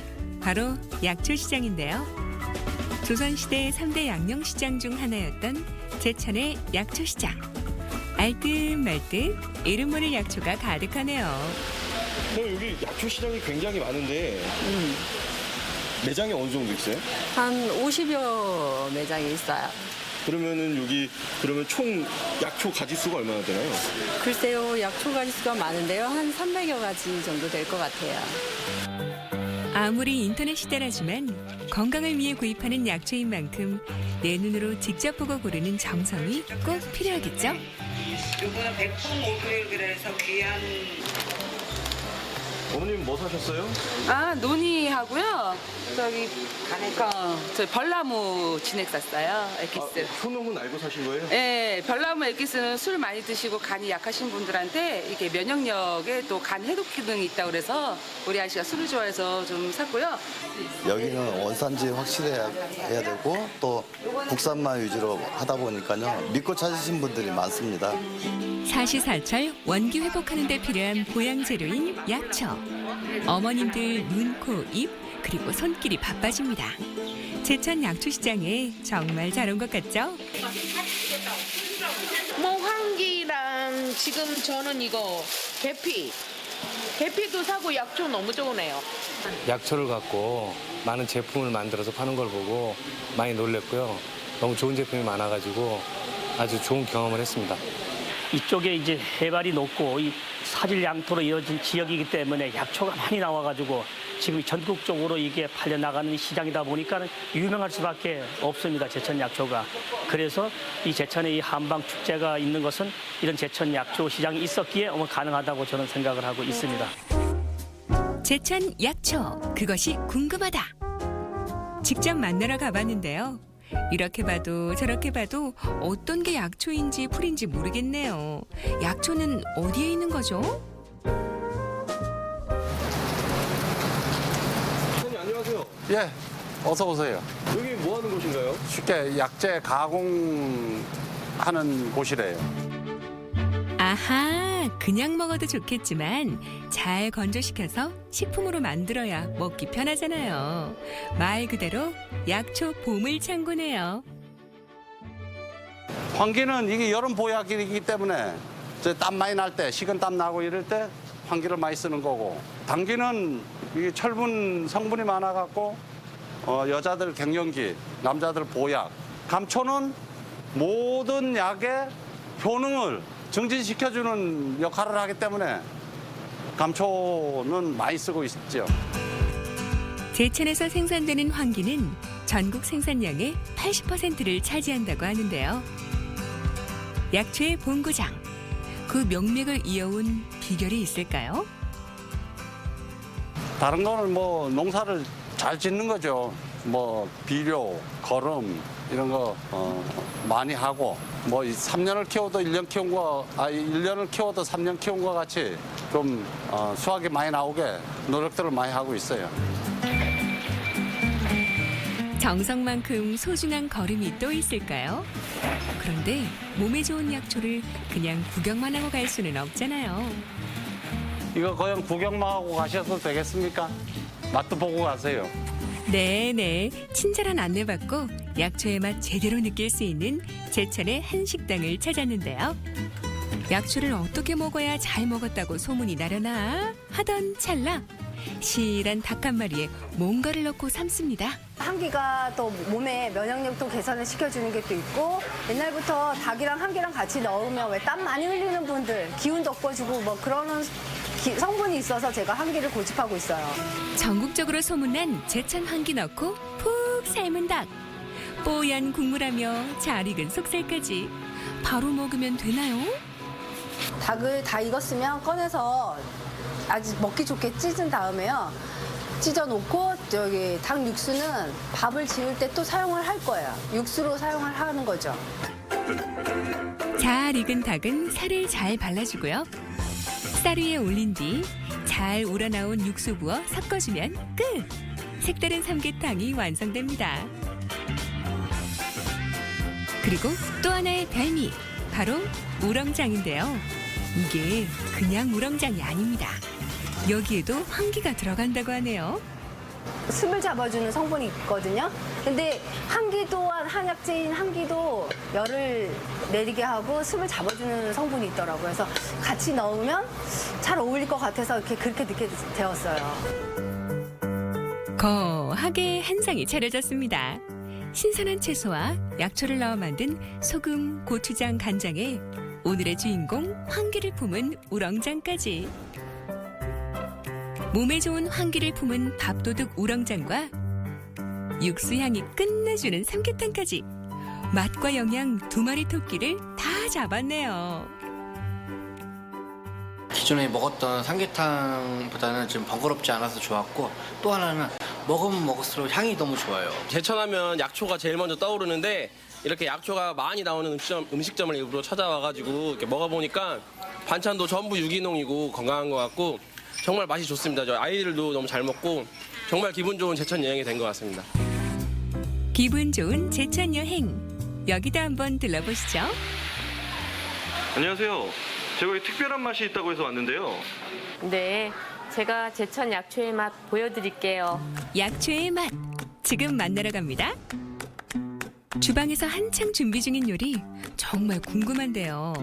바로 약초시장인데요. 조선시대 3대 양령시장 중 하나였던 제천의 약초시장. 알듯 말듯 이름 모를 약초가 가득하네요. 여기 약초시장이 굉장히 많은데 매장이 어느 정도 있어요? 한 50여 매장이 있어요. 그러면은 여기 총 약초 가지수가 얼마나 되나요? 글쎄요, 약초 가지수가 많은데요. 한 300여 가지 정도 될 것 같아요. 아무리 인터넷 시대라지만 건강을 위해 구입하는 약초인 만큼 내 눈으로 직접 보고 고르는 정성이 꼭 필요하겠죠? 요거는 100분 모브를 그래서 귀한. 어머님 뭐 사셨어요? 아, 논이하고요. 저희 벌나무 진액 샀어요. 에키스. 효능은 알고 사신 거예요? 네, 벌나무 에키스는 술 많이 드시고 간이 약하신 분들한테 이게 면역력에 또 간 해독 기능이 있다고 그래서 우리 아저씨가 술을 좋아해서 좀 샀고요. 여기는 원산지 확실해야 되고 또 국산만 위주로 하다 보니까요. 믿고 찾으신 분들이 많습니다. 사시사철 원기 회복하는 데 필요한 보양 재료인 약초. 어머님들 눈, 코, 입 그리고 손길이 바빠집니다. 제천 약초시장에 정말 잘 온 것 같죠? 뭐 황기랑 지금 저는 이거 계피도 사고 약초 너무 좋으네요. 약초를 갖고 많은 제품을 만들어서 파는 걸 보고 많이 놀랐고요. 너무 좋은 제품이 많아가지고 아주 좋은 경험을 했습니다. 이쪽에 이제 해발이 높고 이 사질 양토로 이어진 지역이기 때문에 약초가 많이 나와가지고 지금 전국적으로 이게 팔려나가는 시장이다 보니까 유명할 수밖에 없습니다. 제천 약초가. 그래서 이 제천에 이 한방 축제가 있는 것은 이런 제천 약초 시장이 있었기에 가능하다고 저는 생각을 하고 있습니다. 제천 약초, 그것이 궁금하다. 직접 만나러 가봤는데요. 이렇게 봐도 저렇게 봐도 어떤 게 약초인지 풀인지 모르겠네요. 약초는 어디에 있는 거죠? 선생님 안녕하세요. 예, 어서 오세요. 여기 뭐 하는 곳인가요? 쉽게 약재 가공하는 곳이래요. 아하, 그냥 먹어도 좋겠지만 잘 건조시켜서 식품으로 만들어야 먹기 편하잖아요. 말 그대로 약초 보물 창고네요. 황기는 이게 여름 보약이기 때문에 땀 많이 날 때, 식은 땀 나고 이럴 때 황기를 많이 쓰는 거고, 당기는 이게 철분 성분이 많아갖고 여자들 갱년기, 남자들 보약, 감초는 모든 약의 효능을 증진시켜주는 역할을 하기 때문에 감초는 많이 쓰고 있죠. 제천에서 생산되는 황기는 전국 생산량의 80%를 차지한다고 하는데요. 약초의 본고장, 그 명맥을 이어온 비결이 있을까요? 다른 거는 뭐 농사를 잘 짓는 거죠. 뭐 비료, 거름 이런 거 많이 하고, 뭐 3년을 키워도 1년 키운 거, 1년을 키워도 3년 키운 거 같이 좀 수확이 많이 나오게 노력들을 많이 하고 있어요. 정성만큼 소중한 걸음이 또 있을까요? 그런데 몸에 좋은 약초를 그냥 구경만 하고 갈 수는 없잖아요. 이거 그냥 구경만 하고 가셔도 되겠습니까? 맛도 보고 가세요. 네네, 친절한 안내받고 약초의 맛 제대로 느낄 수 있는 제천의 한 식당을 찾았는데요. 약초를 어떻게 먹어야 잘 먹었다고 소문이 나려나 하던 찰나 실한 닭 한 마리에 뭔가를 넣고 삶습니다. 한기가 또 몸의 면역력도 개선을 시켜주는 게 또 있고, 옛날부터 닭이랑 한기랑 같이 넣으면 왜 땀 많이 흘리는 분들 기운 돋궈주고 뭐 그러는 성분이 있어서 제가 한기를 고집하고 있어요. 전국적으로 소문난 제천 한기 넣고 푹 삶은 닭. 뽀얀 국물하며 잘 익은 속살까지 바로 먹으면 되나요? 닭을 다 익었으면 꺼내서 아주 먹기 좋게 찢은 다음에요. 찢어놓고 저기 닭 육수는 밥을 지을 때 또 사용을 할 거예요. 육수로 사용을 하는 거죠. 잘 익은 닭은 살을 잘 발라주고요. 쌀 위에 올린 뒤 잘 우러나온 육수 부어 섞어주면 끝! 색다른 삼계탕이 완성됩니다. 그리고 또 하나의 별미, 바로 우렁장인데요. 이게 그냥 우렁장이 아닙니다. 여기에도 황기가 들어간다고 하네요. 습을 잡아주는 성분이 있거든요. 근데 한기 또한 한약재인 한기도 열을 내리게 하고 습을 잡아주는 성분이 있더라고요. 그래서 같이 넣으면 잘 어울릴 것 같아서 그렇게 넣게 되었어요. 거하게 한 상이 차려졌습니다. 신선한 채소와 약초를 넣어 만든 소금, 고추장, 간장에 오늘의 주인공 황기를 품은 우렁장까지. 몸에 좋은 환기를 품은 밥도둑 우렁장과 육수 향이 끝내주는 삼계탕까지 맛과 영양 두 마리 토끼를 다 잡았네요. 기존에 먹었던 삼계탕보다는 좀 번거롭지 않아서 좋았고, 또 하나는 먹으면 먹을수록 향이 너무 좋아요. 제천하면 약초가 제일 먼저 떠오르는데 이렇게 약초가 많이 나오는 음식점을 일부러 찾아와가지고 이렇게 먹어보니까 반찬도 전부 유기농이고 건강한 것 같고 정말 맛이 좋습니다. 저 아이들도 너무 잘 먹고 정말 기분 좋은 제천 여행이 된 것 같습니다. 기분 좋은 제천 여행. 여기도 한번 들러보시죠. 안녕하세요. 제가 여기 특별한 맛이 있다고 해서 왔는데요. 네, 제가 제천 약초의 맛 보여드릴게요. 약초의 맛. 지금 만나러 갑니다. 주방에서 한창 준비 중인 요리 정말 궁금한데요.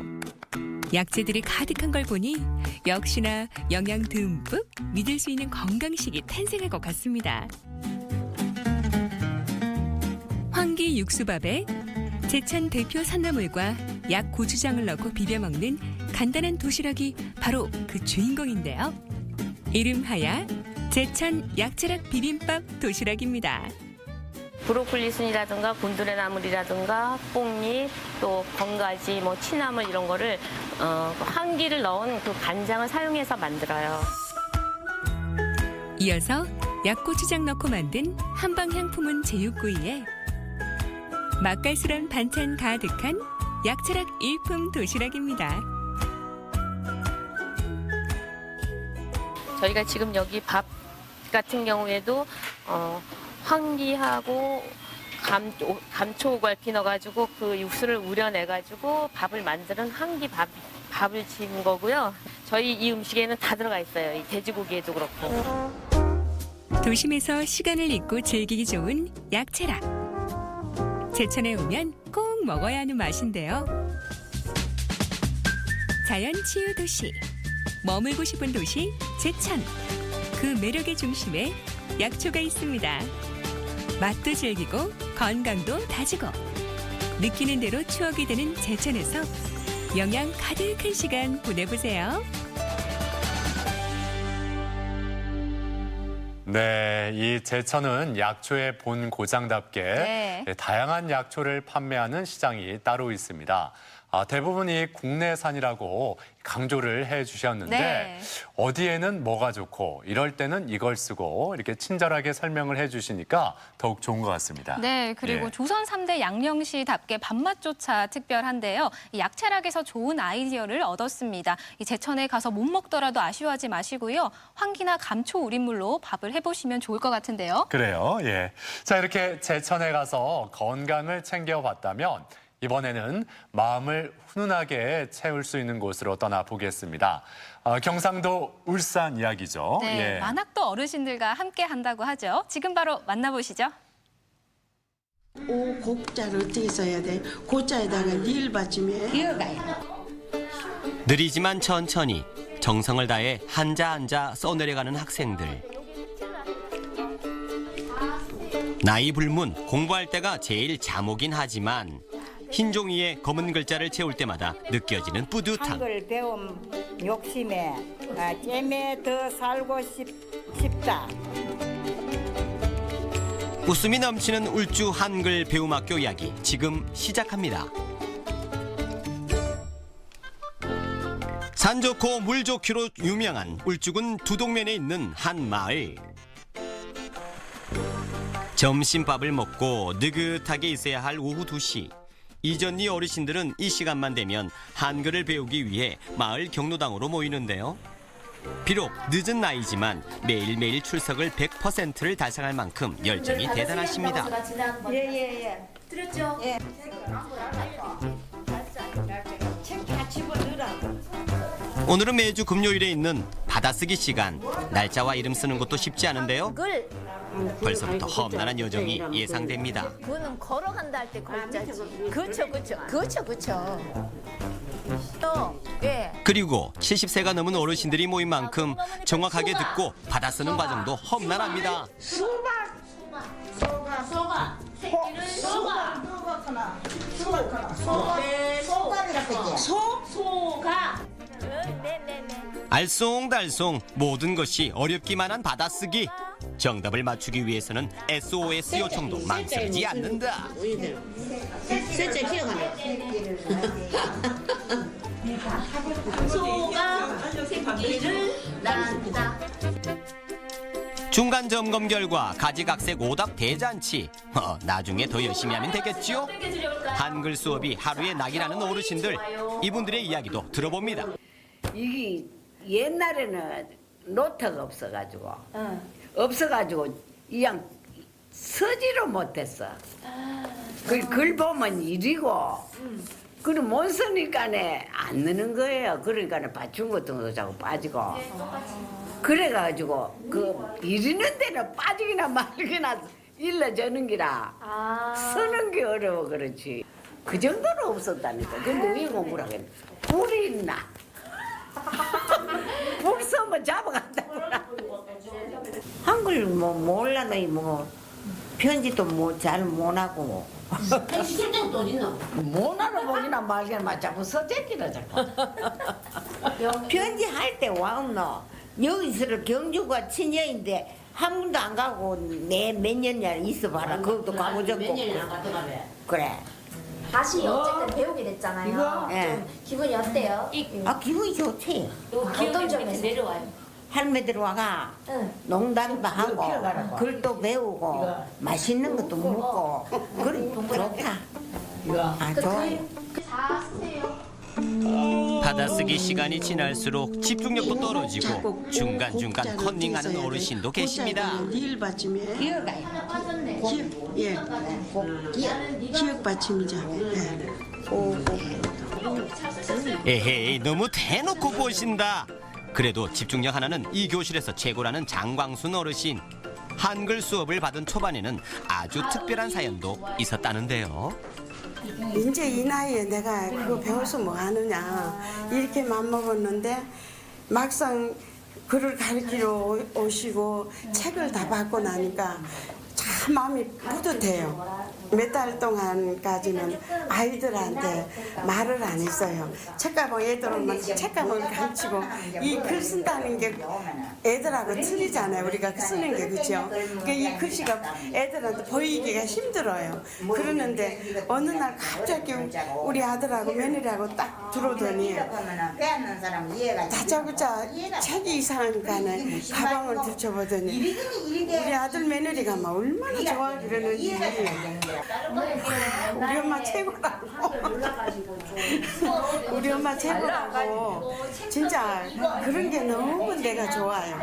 약재들이 가득한 걸 보니 역시나 영양 듬뿍 믿을 수 있는 건강식이 탄생할 것 같습니다. 황기 육수밥에 제천 대표 산나물과 약 고추장을 넣고 비벼 먹는 간단한 도시락이 바로 그 주인공인데요. 이름하야 제천 약재락 비빔밥 도시락입니다. 브로콜리 순이라든가 곤드레 나물이라든가 뽕잎, 또 건가지, 취나물 이런 거를 한기를 넣은 그 간장을 사용해서 만들어요. 이어서 약고추장 넣고 만든 한방향 품은 제육구이에 맛깔스런 반찬 가득한 약재락 일품 도시락입니다. 저희가 지금 여기 밥 같은 경우에도 황기하고 감초 오갈피 넣어가지고 그 육수를 우려내가지고 밥을 만드는 한기 밥을 지은 거고요. 저희 이 음식에는 다 들어가 있어요. 이 돼지고기에도 그렇고. 도심에서 시간을 잊고 즐기기 좋은 약재락. 제천에 오면 꼭 먹어야 하는 맛인데요. 자연 치유 도시. 머물고 싶은 도시 제천. 그 매력의 중심에 약초가 있습니다. 맛도 즐기고 건강도 다지고 느끼는 대로 추억이 되는 제천에서 영양 가득한 시간 보내보세요. 네, 이 제천은 약초의 본 고장답게 다양한 약초를 판매하는 시장이 따로 있습니다. 대부분이 국내산이라고 강조를 해주셨는데 어디에는 뭐가 좋고 이럴 때는 이걸 쓰고 이렇게 친절하게 설명을 해주시니까 더욱 좋은 것 같습니다. 네, 그리고 조선 3대 양령시답게 밥맛조차 특별한데요. 이 약채락에서 좋은 아이디어를 얻었습니다. 이 제천에 가서 못 먹더라도 아쉬워하지 마시고요. 황기나 감초 우린물로 밥을 해보시면 좋을 것 같은데요. 그래요, 예. 자, 이렇게 제천에 가서 건강을 챙겨봤다면 이번에는 마음을 훈훈하게 채울 수 있는 곳으로 떠나보겠습니다. 경상도 울산 이야기죠. 네, 만학도 어르신들과 함께 한다고 하죠. 지금 바로 만나보시죠. 곡자를 어떻게 써야 돼? 고자에다가 리을 받침에 느리지만 천천히 정성을 다해 한자 한자 써내려가는 학생들. 나이 불문 공부할 때가 제일 잠오긴 하지만 흰 종이에 검은 글자를 채울 때마다 느껴지는 뿌듯함. 한글 배움 욕심에 잼에 더 살고 싶다. 웃음이 넘치는 울주 한글 배움학교 이야기 지금 시작합니다. 산 좋고 물 좋기로 유명한 울주군 두동면에 있는 한 마을. 점심밥을 먹고 느긋하게 있어야 할 오후 2시. 이전니 어르신들은 이 시간만 되면 한글을 배우기 위해 마을 경로당으로 모이는데요. 비록 늦은 나이지만 매일매일 출석을 100%를 달성할 만큼 열정이 대단하십니다. 예예예. 들었죠? 예. 책 같이 보느라. 오늘은 매주 금요일에 있는 받아쓰기 시간. 날짜와 이름 쓰는 것도 쉽지 않은데요. 벌써부터 험난한 여정이 예상됩니다. 그거는 걸어간다 할 때 걸자지. 그렇죠. 또, 예. 그리고 70세가 넘은 어르신들이 모인 만큼 정확하게 듣고 받아쓰는 과정도 험난합니다. 소가. 소가. 알쏭달쏭 모든 것이 어렵기만 한 받아쓰기. 정답을 맞추기 위해서는 SOS 요청도 망설이지 않는다. 셋째 기억하네. 소가 새끼를 낳았다. 중간 점검 결과 가지각색 오답 대잔치. 나중에 더 열심히 하면 되겠죠? 한글 수업이 하루에 낙이라는 어르신들, 이분들의 이야기도 들어봅니다. 이게 옛날에는 노트가 없어가지고 그냥 서지로 못했어. 글 보면 일이고 글을 못 쓰니까네 안 느는 거예요. 그러니까 받침 같은 것도 자꾸 빠지고. 그래가지고 일있는 데는 빠지기나 말기나 일러주는 기라 쓰는 게 어려워. 그렇지. 그 정도는 없었다니까. 근데 왜 공부를 하겠네. 불이 있나? 불 쓰면 잡아간다구나. 한글 몰라도 편지도 잘 못하고. 실력도 어딨노? 못하는 보기나 말기나 자꾸 서재기라 자꾸. 편지 할 때 와없노. 여기서 경주가 친여인데 한 번도 안 가고 내 몇 년이나 있어봐라. 그것도 가고 적고. 몇 년이나 안 갔다 가래. 그래. 다시 어쨌든 배우게 됐잖아요. 이거? 좀 기분이 어때요? 기분이 좋지. 어떤 점에서 내려와요? 할매들 와가 농담도 하고 글도 배우고 맛있는 것도 먹고 그래 좋다. 좋아요. 받아쓰기 시간이 지날수록 집중력도 떨어지고 중간중간 컨닝하는 어르신도 계십니다. 리을 받침에 기억 받침이죠. 에헤이, 너무 대놓고 보신다. 그래도 집중력 하나는 이 교실에서 최고라는 장광순 어르신. 한글 수업을 받은 초반에는 아주 특별한 사연도 있었다는데요. 이제 이 나이에 내가 그거 배워서 뭐 하느냐 이렇게 맘먹었는데 막상 글을 가르치러 오시고 책을 다 받고 나니까 참 마음이 뿌듯해요. 몇 달 동안까지는 아이들한테 말을 안 했어요. 책가방 애들 오면 책가방을 가르치고 이 글 쓴다는 게 애들하고 틀리잖아요. 우리가 쓰는 게 그죠? 그러니까 이 글씨가 애들한테 보이기가 힘들어요. 그러는데 어느 날 갑자기 우리 아들하고 며느리하고 딱 들어오더니 다짜고짜 책이 이상하니까는 가방을 들춰보더니 우리 아들 며느리가 막 얼마나 좋아하기로는지 우리 엄마 최고라고 우리 엄마 최고라고 진짜 그런 게 너무 내가 좋아요.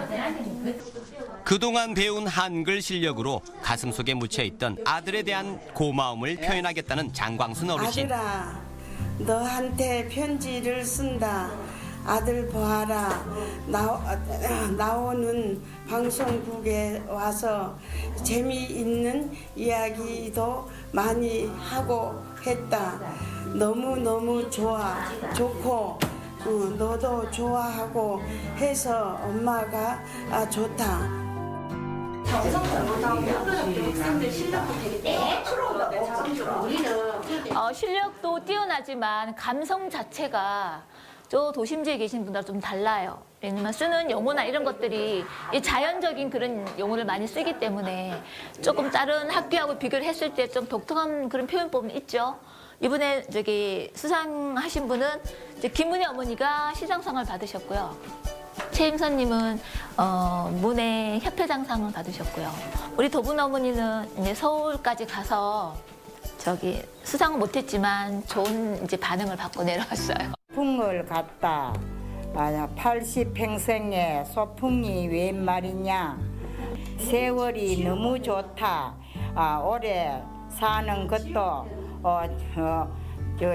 그동안 배운 한글 실력으로 가슴속에 묻혀있던 아들에 대한 고마움을 표현하겠다는 장광순 어르신. 아들아 너한테 편지를 쓴다. 아들 보아라. 나오는 방송국에 와서 재미있는 이야기도 많이 하고 했다. 너무너무 좋고 너도 좋아하고 해서 엄마가 좋다. 실력도 뛰어나지만 감성 자체가 저 도심지에 계신 분들과 좀 달라요. 왜냐면 쓰는 용어나 이런 것들이 이 자연적인 그런 용어를 많이 쓰기 때문에 조금 다른 학교하고 비교를 했을 때 좀 독특한 그런 표현법은 있죠. 이번에 수상하신 분은 김문희 어머니가 시장상을 받으셨고요. 최임선님은 문예 협회장상을 받으셨고요. 우리 도분 어머니는 이제 서울까지 가서 수상은 못했지만 좋은 반응을 받고 내려왔어요. 풍을 갔다 80평생의 소풍이 웬 말이냐. 세월이 너무 좋다. 오래 사는 것도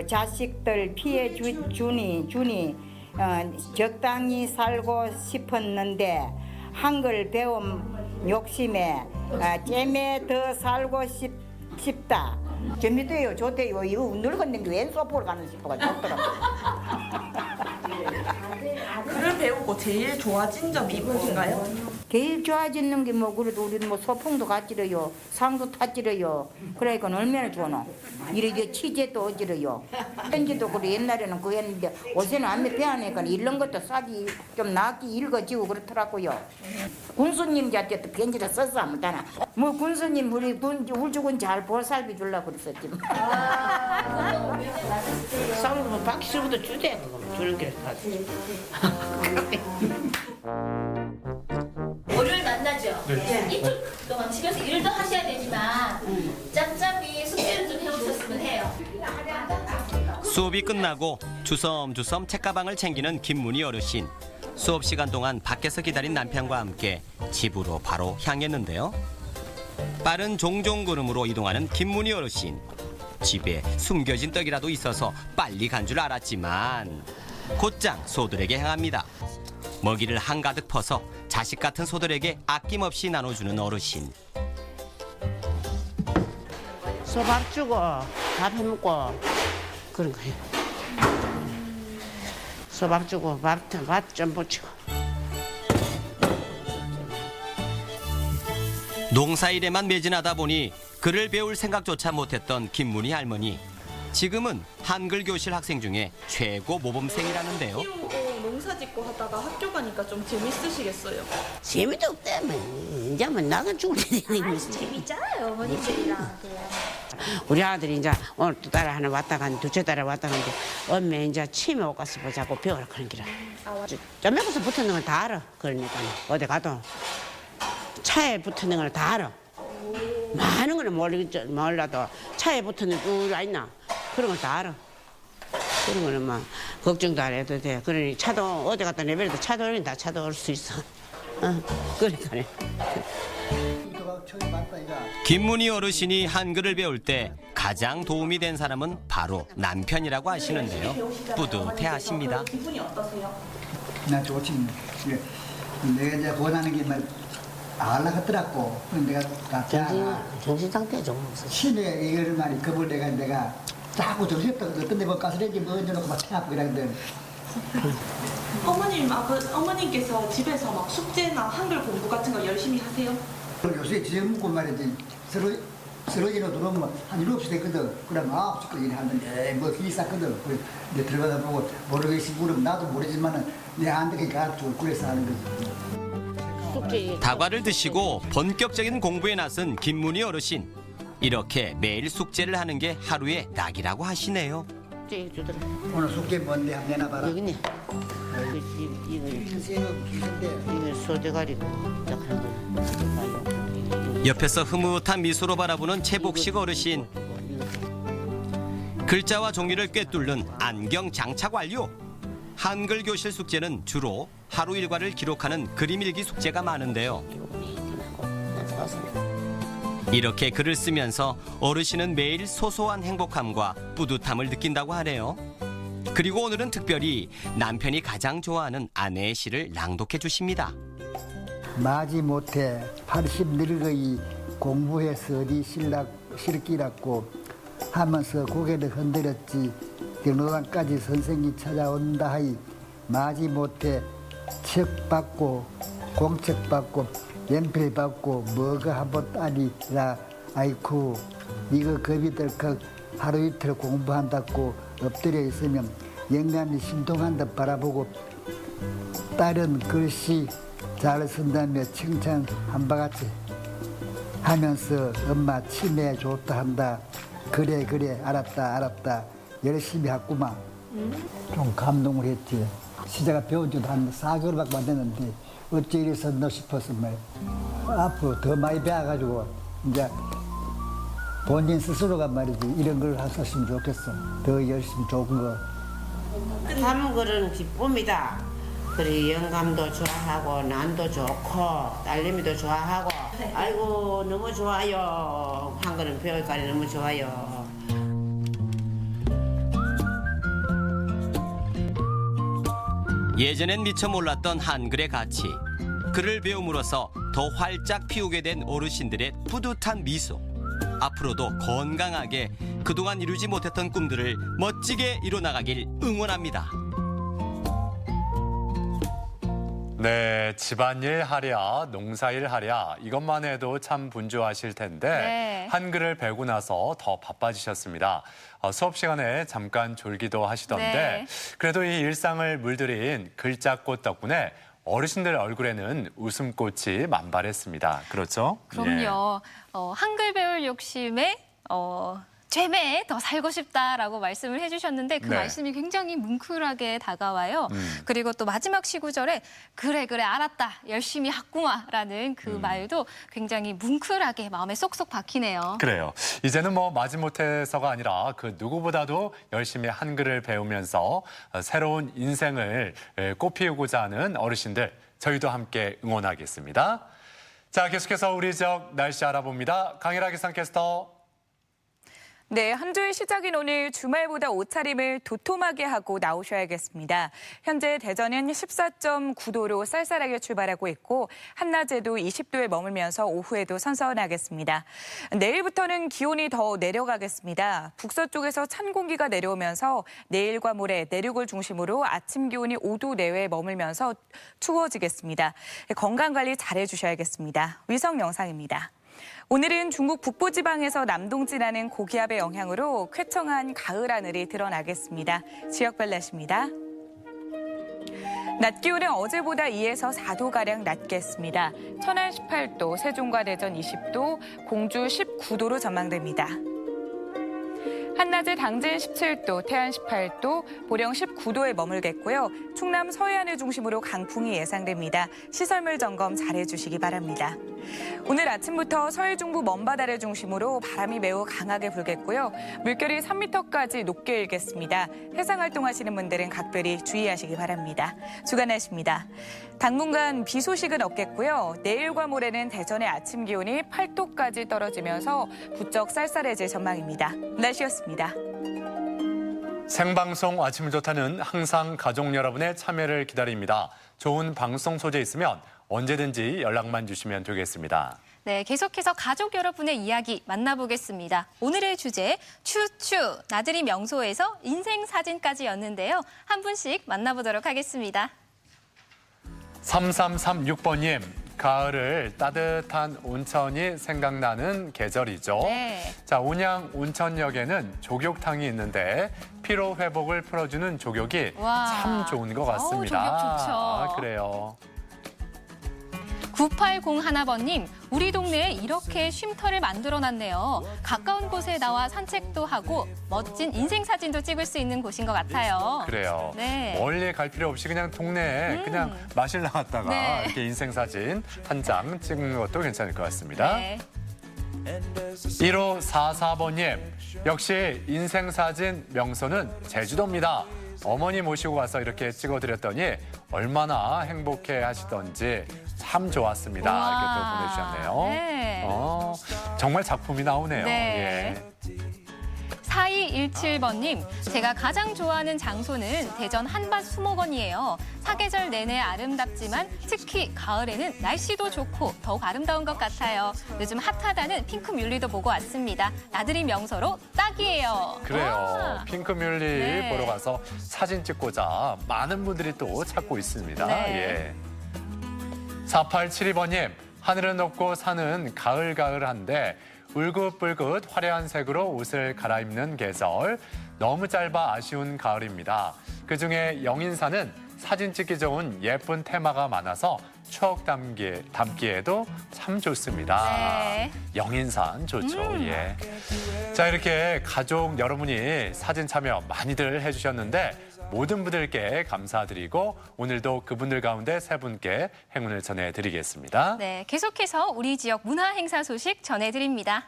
자식들 피해 주니 적당히 살고 싶었는데 한글 배움 욕심에 잼에 더 살고 싶다. 재밌대요, 좋대요. 이거 늙었는 게 웬 소포를 가는 싶어가 좋더라고요. 글을 배우고 제일 좋아진 점이 무엇인가요? 제일 좋아지는 게 뭐 그래도 우리 뭐 소풍도 갔지러요, 상도 탔지러요. 그러니까 얼마나 좋노. 이래 치제도 어지러요. 편지도 그래 옛날에는 그 했는데 요새는 안에 배하니까 읽는 것도 싸기 좀 낫기 읽어지고 그렇더라고요. 군수님한테도 편지를 썼어 아무데나. 뭐 군수님 우리 울주군 잘 보살피 주려고 그랬었지. 싸우면 받기 싫어도 주대. 주는 게 사지. 월요일 만나죠? 네. 이틀 동안 집에서 일도 하셔야 되지만 짬짬이 숙제를 좀 해오셨으면 해요. 수업이 끝나고 주섬주섬 책가방을 챙기는 김문희 어르신. 수업 시간 동안 밖에서 기다린 남편과 함께 집으로 바로 향했는데요. 빠른 종종 걸음으로 이동하는 김문희 어르신. 집에 숨겨진 떡이라도 있어서 빨리 간 줄 알았지만 곧장 소들에게 향합니다. 먹이를 한가득 퍼서 자식 같은 소들에게 아낌없이 나눠주는 어르신. 소밥 주고 밥 해먹고 그런 거예요. 소밥 주고 밥 좀 붙이고. 농사일에만 매진하다 보니 글을 배울 생각조차 못했던 김문희 할머니. 지금은 한글 교실 학생 중에 최고 모범생이라는데요. 농사 짓고 하다가 학교 가니까 좀 재밌으시겠어요? 재미도 없다면 이제 뭐 나가 죽을 때는 재밌잖아요, 어머니들이랑. 우리 아들이 이제 오늘 두 달 하나 왔다 갔는데 둘째 달에 왔다 갔는데 엄마 이제 치매 못 가서 보자고 배우라 그런 기라. 좀 여기서 붙는 걸 다 알아. 그러니까 어디 가도 차에 붙는 걸 다 알아. 많은 거는 몰라도 차에 붙는 줄 아있나 그런 걸 다 알아. 그런 거는 막 걱정도 안 해도 돼. 그러니 차도 어디 갔다 내버려도 차도 올린다. 차도 올 수 있어. 그러니까. 김문희 어르신이 한글을 배울 때 가장 도움이 된 사람은 바로 남편이라고 하시는데요. 뿌듯해하십니다. 기분이 어떠세요? 나 좋지. 내가 이제 원하는 게 막 알라가더라고. 내가 정신 상태 좀 없어. 치매 이거를 말이 그걸 내가 자꾸 정신없다. 어떤 데뭐 가스레인지 뭐 얹어놓고 막 태하고 이러는데. 어머님께서 집에서 막 숙제나 한글 공부 같은 거 열심히 하세요? 요새 지금 먹고 말이지 쓰러지는 들어오면 한 7시 됐거든. 그럼 9시까지 일하는데 뭐 길이 쌌거든. 근데 들어가다 보고 모르겠지 물으면 나도 모르지만은 내 안 되게 가르쳐 그래서 하는 거지. 다과를 드시고 본격적인 공부에 나선 김문희 어르신. 이렇게 매일 숙제를 하는 게 하루의 낙이라고 하시네요. 오늘 숙제 뭔데 한번 내놔봐라. 여기 있네. 이거 소대가리고 딱 하는 거. 옆에서 흐뭇한 미소로 바라보는 최복식 어르신. 글자와 종이를 꿰뚫는 안경 장착 완료. 한글 교실 숙제는 주로 하루 일과를 기록하는 그림 일기 숙제가 많은데요. 이렇게 글을 쓰면서 어르신은 매일 소소한 행복함과 뿌듯함을 느낀다고 하네요. 그리고 오늘은 특별히 남편이 가장 좋아하는 아내의 시를 낭독해 주십니다. 마지못해 80 늙어이 공부해서 어디 실기라고 하면서 고개를 흔들었지. 경로당까지 선생이 찾아온다 하이 마지못해 책 받고 공책 받고 연필 받고 뭐가 한번 딸이라 아이쿠 이거 겁이 들컥 하루 이틀 공부한다고 엎드려 있으면 영감이 신통한 듯 바라보고 딸은 글씨 잘 쓴다며 칭찬 한 바같이 하면서 엄마 치매 좋다 한다. 그래 알았다 열심히 했구만. 좀 감동을 했지. 시작을 배운 지도 한 4개월밖에 안 됐는데 어째 이리 썼나 싶어서 말이야. 앞으로 더 많이 배워가지고 이제 본인 스스로가 말이지 이런 걸 하셨으면 좋겠어. 더 열심히 좋은 거. 하는 거는 기쁨이다. 그리고 영감도 좋아하고 난도 좋고 딸내미도 좋아하고 아이고 너무 좋아요. 한글은 배울까지 너무 좋아요. 예전엔 미처 몰랐던 한글의 가치. 글을 배움으로써 더 활짝 피우게 된 어르신들의 뿌듯한 미소. 앞으로도 건강하게 그동안 이루지 못했던 꿈들을 멋지게 이뤄나가길 응원합니다. 네. 네, 집안일 하랴, 농사일 하랴 이것만 해도 참 분주하실 텐데 네. 한글을 배우고 나서 더 바빠지셨습니다. 수업 시간에 잠깐 졸기도 하시던데 네. 그래도 이 일상을 물들인 글자꽃 덕분에 어르신들 얼굴에는 웃음꽃이 만발했습니다. 그렇죠? 그럼요. 한글 배울 욕심에 쨈에 더 살고 싶다라고 말씀을 해주셨는데 그 네. 말씀이 굉장히 뭉클하게 다가와요. 그리고 또 마지막 시구절에 그래 알았다 열심히 했구마라는 그 말도 굉장히 뭉클하게 마음에 쏙쏙 박히네요. 그래요. 이제는 뭐 마지못해서가 아니라 그 누구보다도 열심히 한글을 배우면서 새로운 인생을 꽃피우고자 하는 어르신들 저희도 함께 응원하겠습니다. 자, 계속해서 우리 지역 날씨 알아봅니다. 강일아 기상캐스터. 네, 한 주의 시작인 오늘 주말보다 옷차림을 도톰하게 하고 나오셔야겠습니다. 현재 대전은 14.9도로 쌀쌀하게 출발하고 있고 한낮에도 20도에 머물면서 오후에도 선선하겠습니다. 내일부터는 기온이 더 내려가겠습니다. 북서쪽에서 찬 공기가 내려오면서 내일과 모레 내륙을 중심으로 아침 기온이 5도 내외에 머물면서 추워지겠습니다. 건강관리 잘해주셔야겠습니다. 위성 영상입니다. 오늘은 중국 북부지방에서 남동진하는 고기압의 영향으로 쾌청한 가을 하늘이 드러나겠습니다. 지역별 날씨입니다. 낮 기온은 어제보다 2에서 4도가량 낮겠습니다. 천안 18도, 세종과 대전 20도, 공주 19도로 전망됩니다. 한낮에 당진 17도, 태안 18도, 보령 19도에 머물겠고요. 충남 서해안을 중심으로 강풍이 예상됩니다. 시설물 점검 잘해주시기 바랍니다. 오늘 아침부터 서해 중부 먼바다를 중심으로 바람이 매우 강하게 불겠고요. 물결이 3m까지 높게 일겠습니다. 해상 활동하시는 분들은 각별히 주의하시기 바랍니다. 주간 날씨입니다. 당분간 비 소식은 없겠고요. 내일과 모레는 대전의 아침 기온이 8도까지 떨어지면서 부쩍 쌀쌀해질 전망입니다. 날씨였습니다. 생방송 아침 좋다는 항상 가족 여러분의 참여를 기다립니다. 좋은 방송 소재 있으면 언제든지 연락만 주시면 되겠습니다. 네, 계속해서 가족 여러분의 이야기 만나보겠습니다. 오늘의 주제 추추 나들이 명소에서 인생 사진까지였는데요. 한 분씩 만나보도록 하겠습니다. 3336번님, 가을을 따뜻한 온천이 생각나는 계절이죠. 네. 자, 온양 온천역에는 조격탕이 있는데 피로 회복을 풀어주는 조격이 와. 참 좋은 것 같습니다. 조격 좋죠. 아, 그래요. 9801번님, 우리 동네에 이렇게 쉼터를 만들어놨네요. 가까운 곳에 나와 산책도 하고 멋진 인생 사진도 찍을 수 있는 곳인 것 같아요. 그래요. 네. 멀리 갈 필요 없이 그냥 동네에 그냥 마실 나갔다가 네. 이렇게 인생 사진 한 장 찍는 것도 괜찮을 것 같습니다. 네. 1544번님, 역시 인생 사진 명소는 제주도입니다. 어머니 모시고 와서 이렇게 찍어드렸더니 얼마나 행복해 하시던지 참 좋았습니다. 우와. 이렇게 또 보내주셨네요. 네. 정말 작품이 나오네요. 네. 예. 4217번님, 제가 가장 좋아하는 장소는 대전 한밭 수목원이에요. 사계절 내내 아름답지만 특히 가을에는 날씨도 좋고 더욱 아름다운 것 같아요. 요즘 핫하다는 핑크뮬리도 보고 왔습니다. 나들이 명소로 딱이에요. 그래요. 와. 핑크뮬리 네. 보러 가서 사진 찍고자 많은 분들이 또 찾고 있습니다. 네. 예. 4872번님, 하늘은 높고 산은 가을가을한데 울긋불긋 화려한 색으로 옷을 갈아입는 계절. 너무 짧아 아쉬운 가을입니다. 그중에 영인산은 사진 찍기 좋은 예쁜 테마가 많아서 추억 담기에도 참 좋습니다. 네. 영인산 좋죠. 예. 자, 이렇게 가족 여러분이 사진 참여 많이들 해주셨는데 모든 분들께 감사드리고 오늘도 그분들 가운데 세 분께 행운을 전해드리겠습니다. 네, 계속해서 우리 지역 문화 행사 소식 전해드립니다.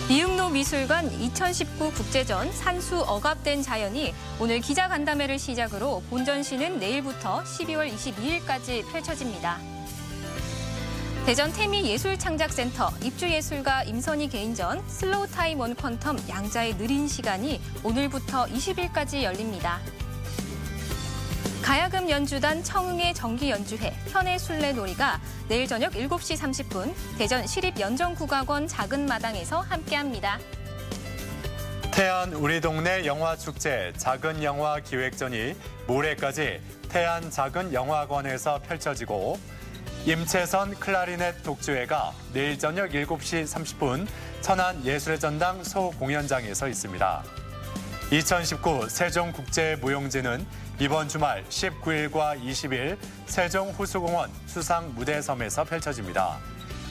이응로 미술관 2019 국제전 산수 억압된 자연이 오늘 기자간담회를 시작으로 본전시는 내일부터 12월 22일까지 펼쳐집니다. 대전 태미 예술창작센터, 입주예술가 임선희 개인전, 슬로우 타임 원 퀀텀 양자의 느린 시간이 오늘부터 20일까지 열립니다. 가야금 연주단 청흥의 정기연주회 현해 술래놀이가 내일 저녁 7시 30분 대전 시립연정국악원 작은 마당에서 함께합니다. 태안 우리 동네 영화축제 작은 영화 기획전이 모레까지 태안 작은 영화관에서 펼쳐지고 임채선 클라리넷 독주회가 내일 저녁 7시 30분 천안 예술의 전당 소공연장에서 있습니다. 2019 세종국제무용제는 이번 주말 19일과 20일 세종호수공원 수상무대섬에서 펼쳐집니다.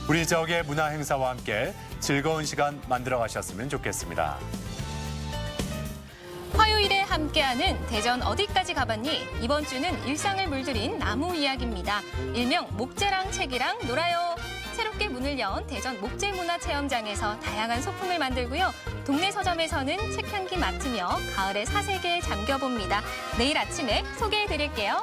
우리 지역의 문화행사와 함께 즐거운 시간 만들어 가셨으면 좋겠습니다. 화요일에 함께하는 대전 어디까지 가봤니? 이번 주는 일상을 물들인 나무 이야기입니다. 일명 목재랑 책이랑 놀아요. 새롭게 문을 연 대전 목재문화체험장에서 다양한 소품을 만들고요. 동네 서점에서는 책 향기 맡으며 가을의 사색에 잠겨봅니다. 내일 아침에 소개해드릴게요.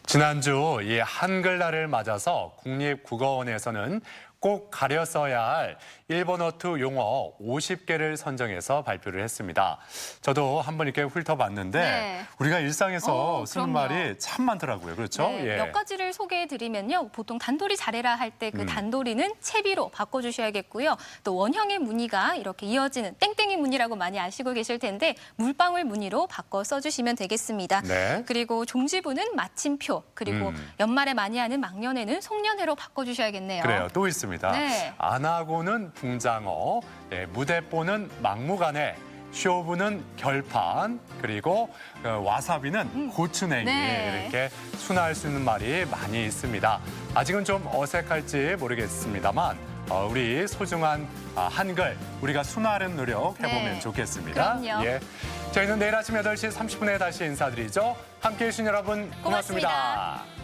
지난주 이 한글날을 맞아서 국립국어원에서는 꼭 가려 써야 할 일본어투 용어 50개를 선정해서 발표를 했습니다. 저도 한번 이렇게 훑어봤는데 네. 우리가 일상에서 쓰는 그럼요. 말이 참 많더라고요. 그렇죠? 네, 예. 몇 가지를 소개해드리면요. 보통 단돌이 잘해라 할 때 그 단돌이는 채비로 바꿔주셔야겠고요. 또 원형의 무늬가 이렇게 이어지는 땡땡이 무늬라고 많이 아시고 계실 텐데 물방울 무늬로 바꿔 써주시면 되겠습니다. 네. 그리고 종지부는 마침표, 그리고 연말에 많이 하는 막년에는 송년회로 바꿔주셔야겠네요. 그래요. 또 있습니다. 네. 안하고는 붕장어, 네, 무대뽀는 막무가내, 쇼부는 결판, 그리고 와사비는 고추냉이 네. 이렇게 순화할 수 있는 말이 많이 있습니다. 아직은 좀 어색할지 모르겠습니다만 우리 소중한 한글 우리가 순화하는 노력 해보면 네. 좋겠습니다. 그럼요. 예. 저희는 내일 아침 8시 30분에 다시 인사드리죠. 함께해 주신 여러분 고맙습니다. 고맙습니다.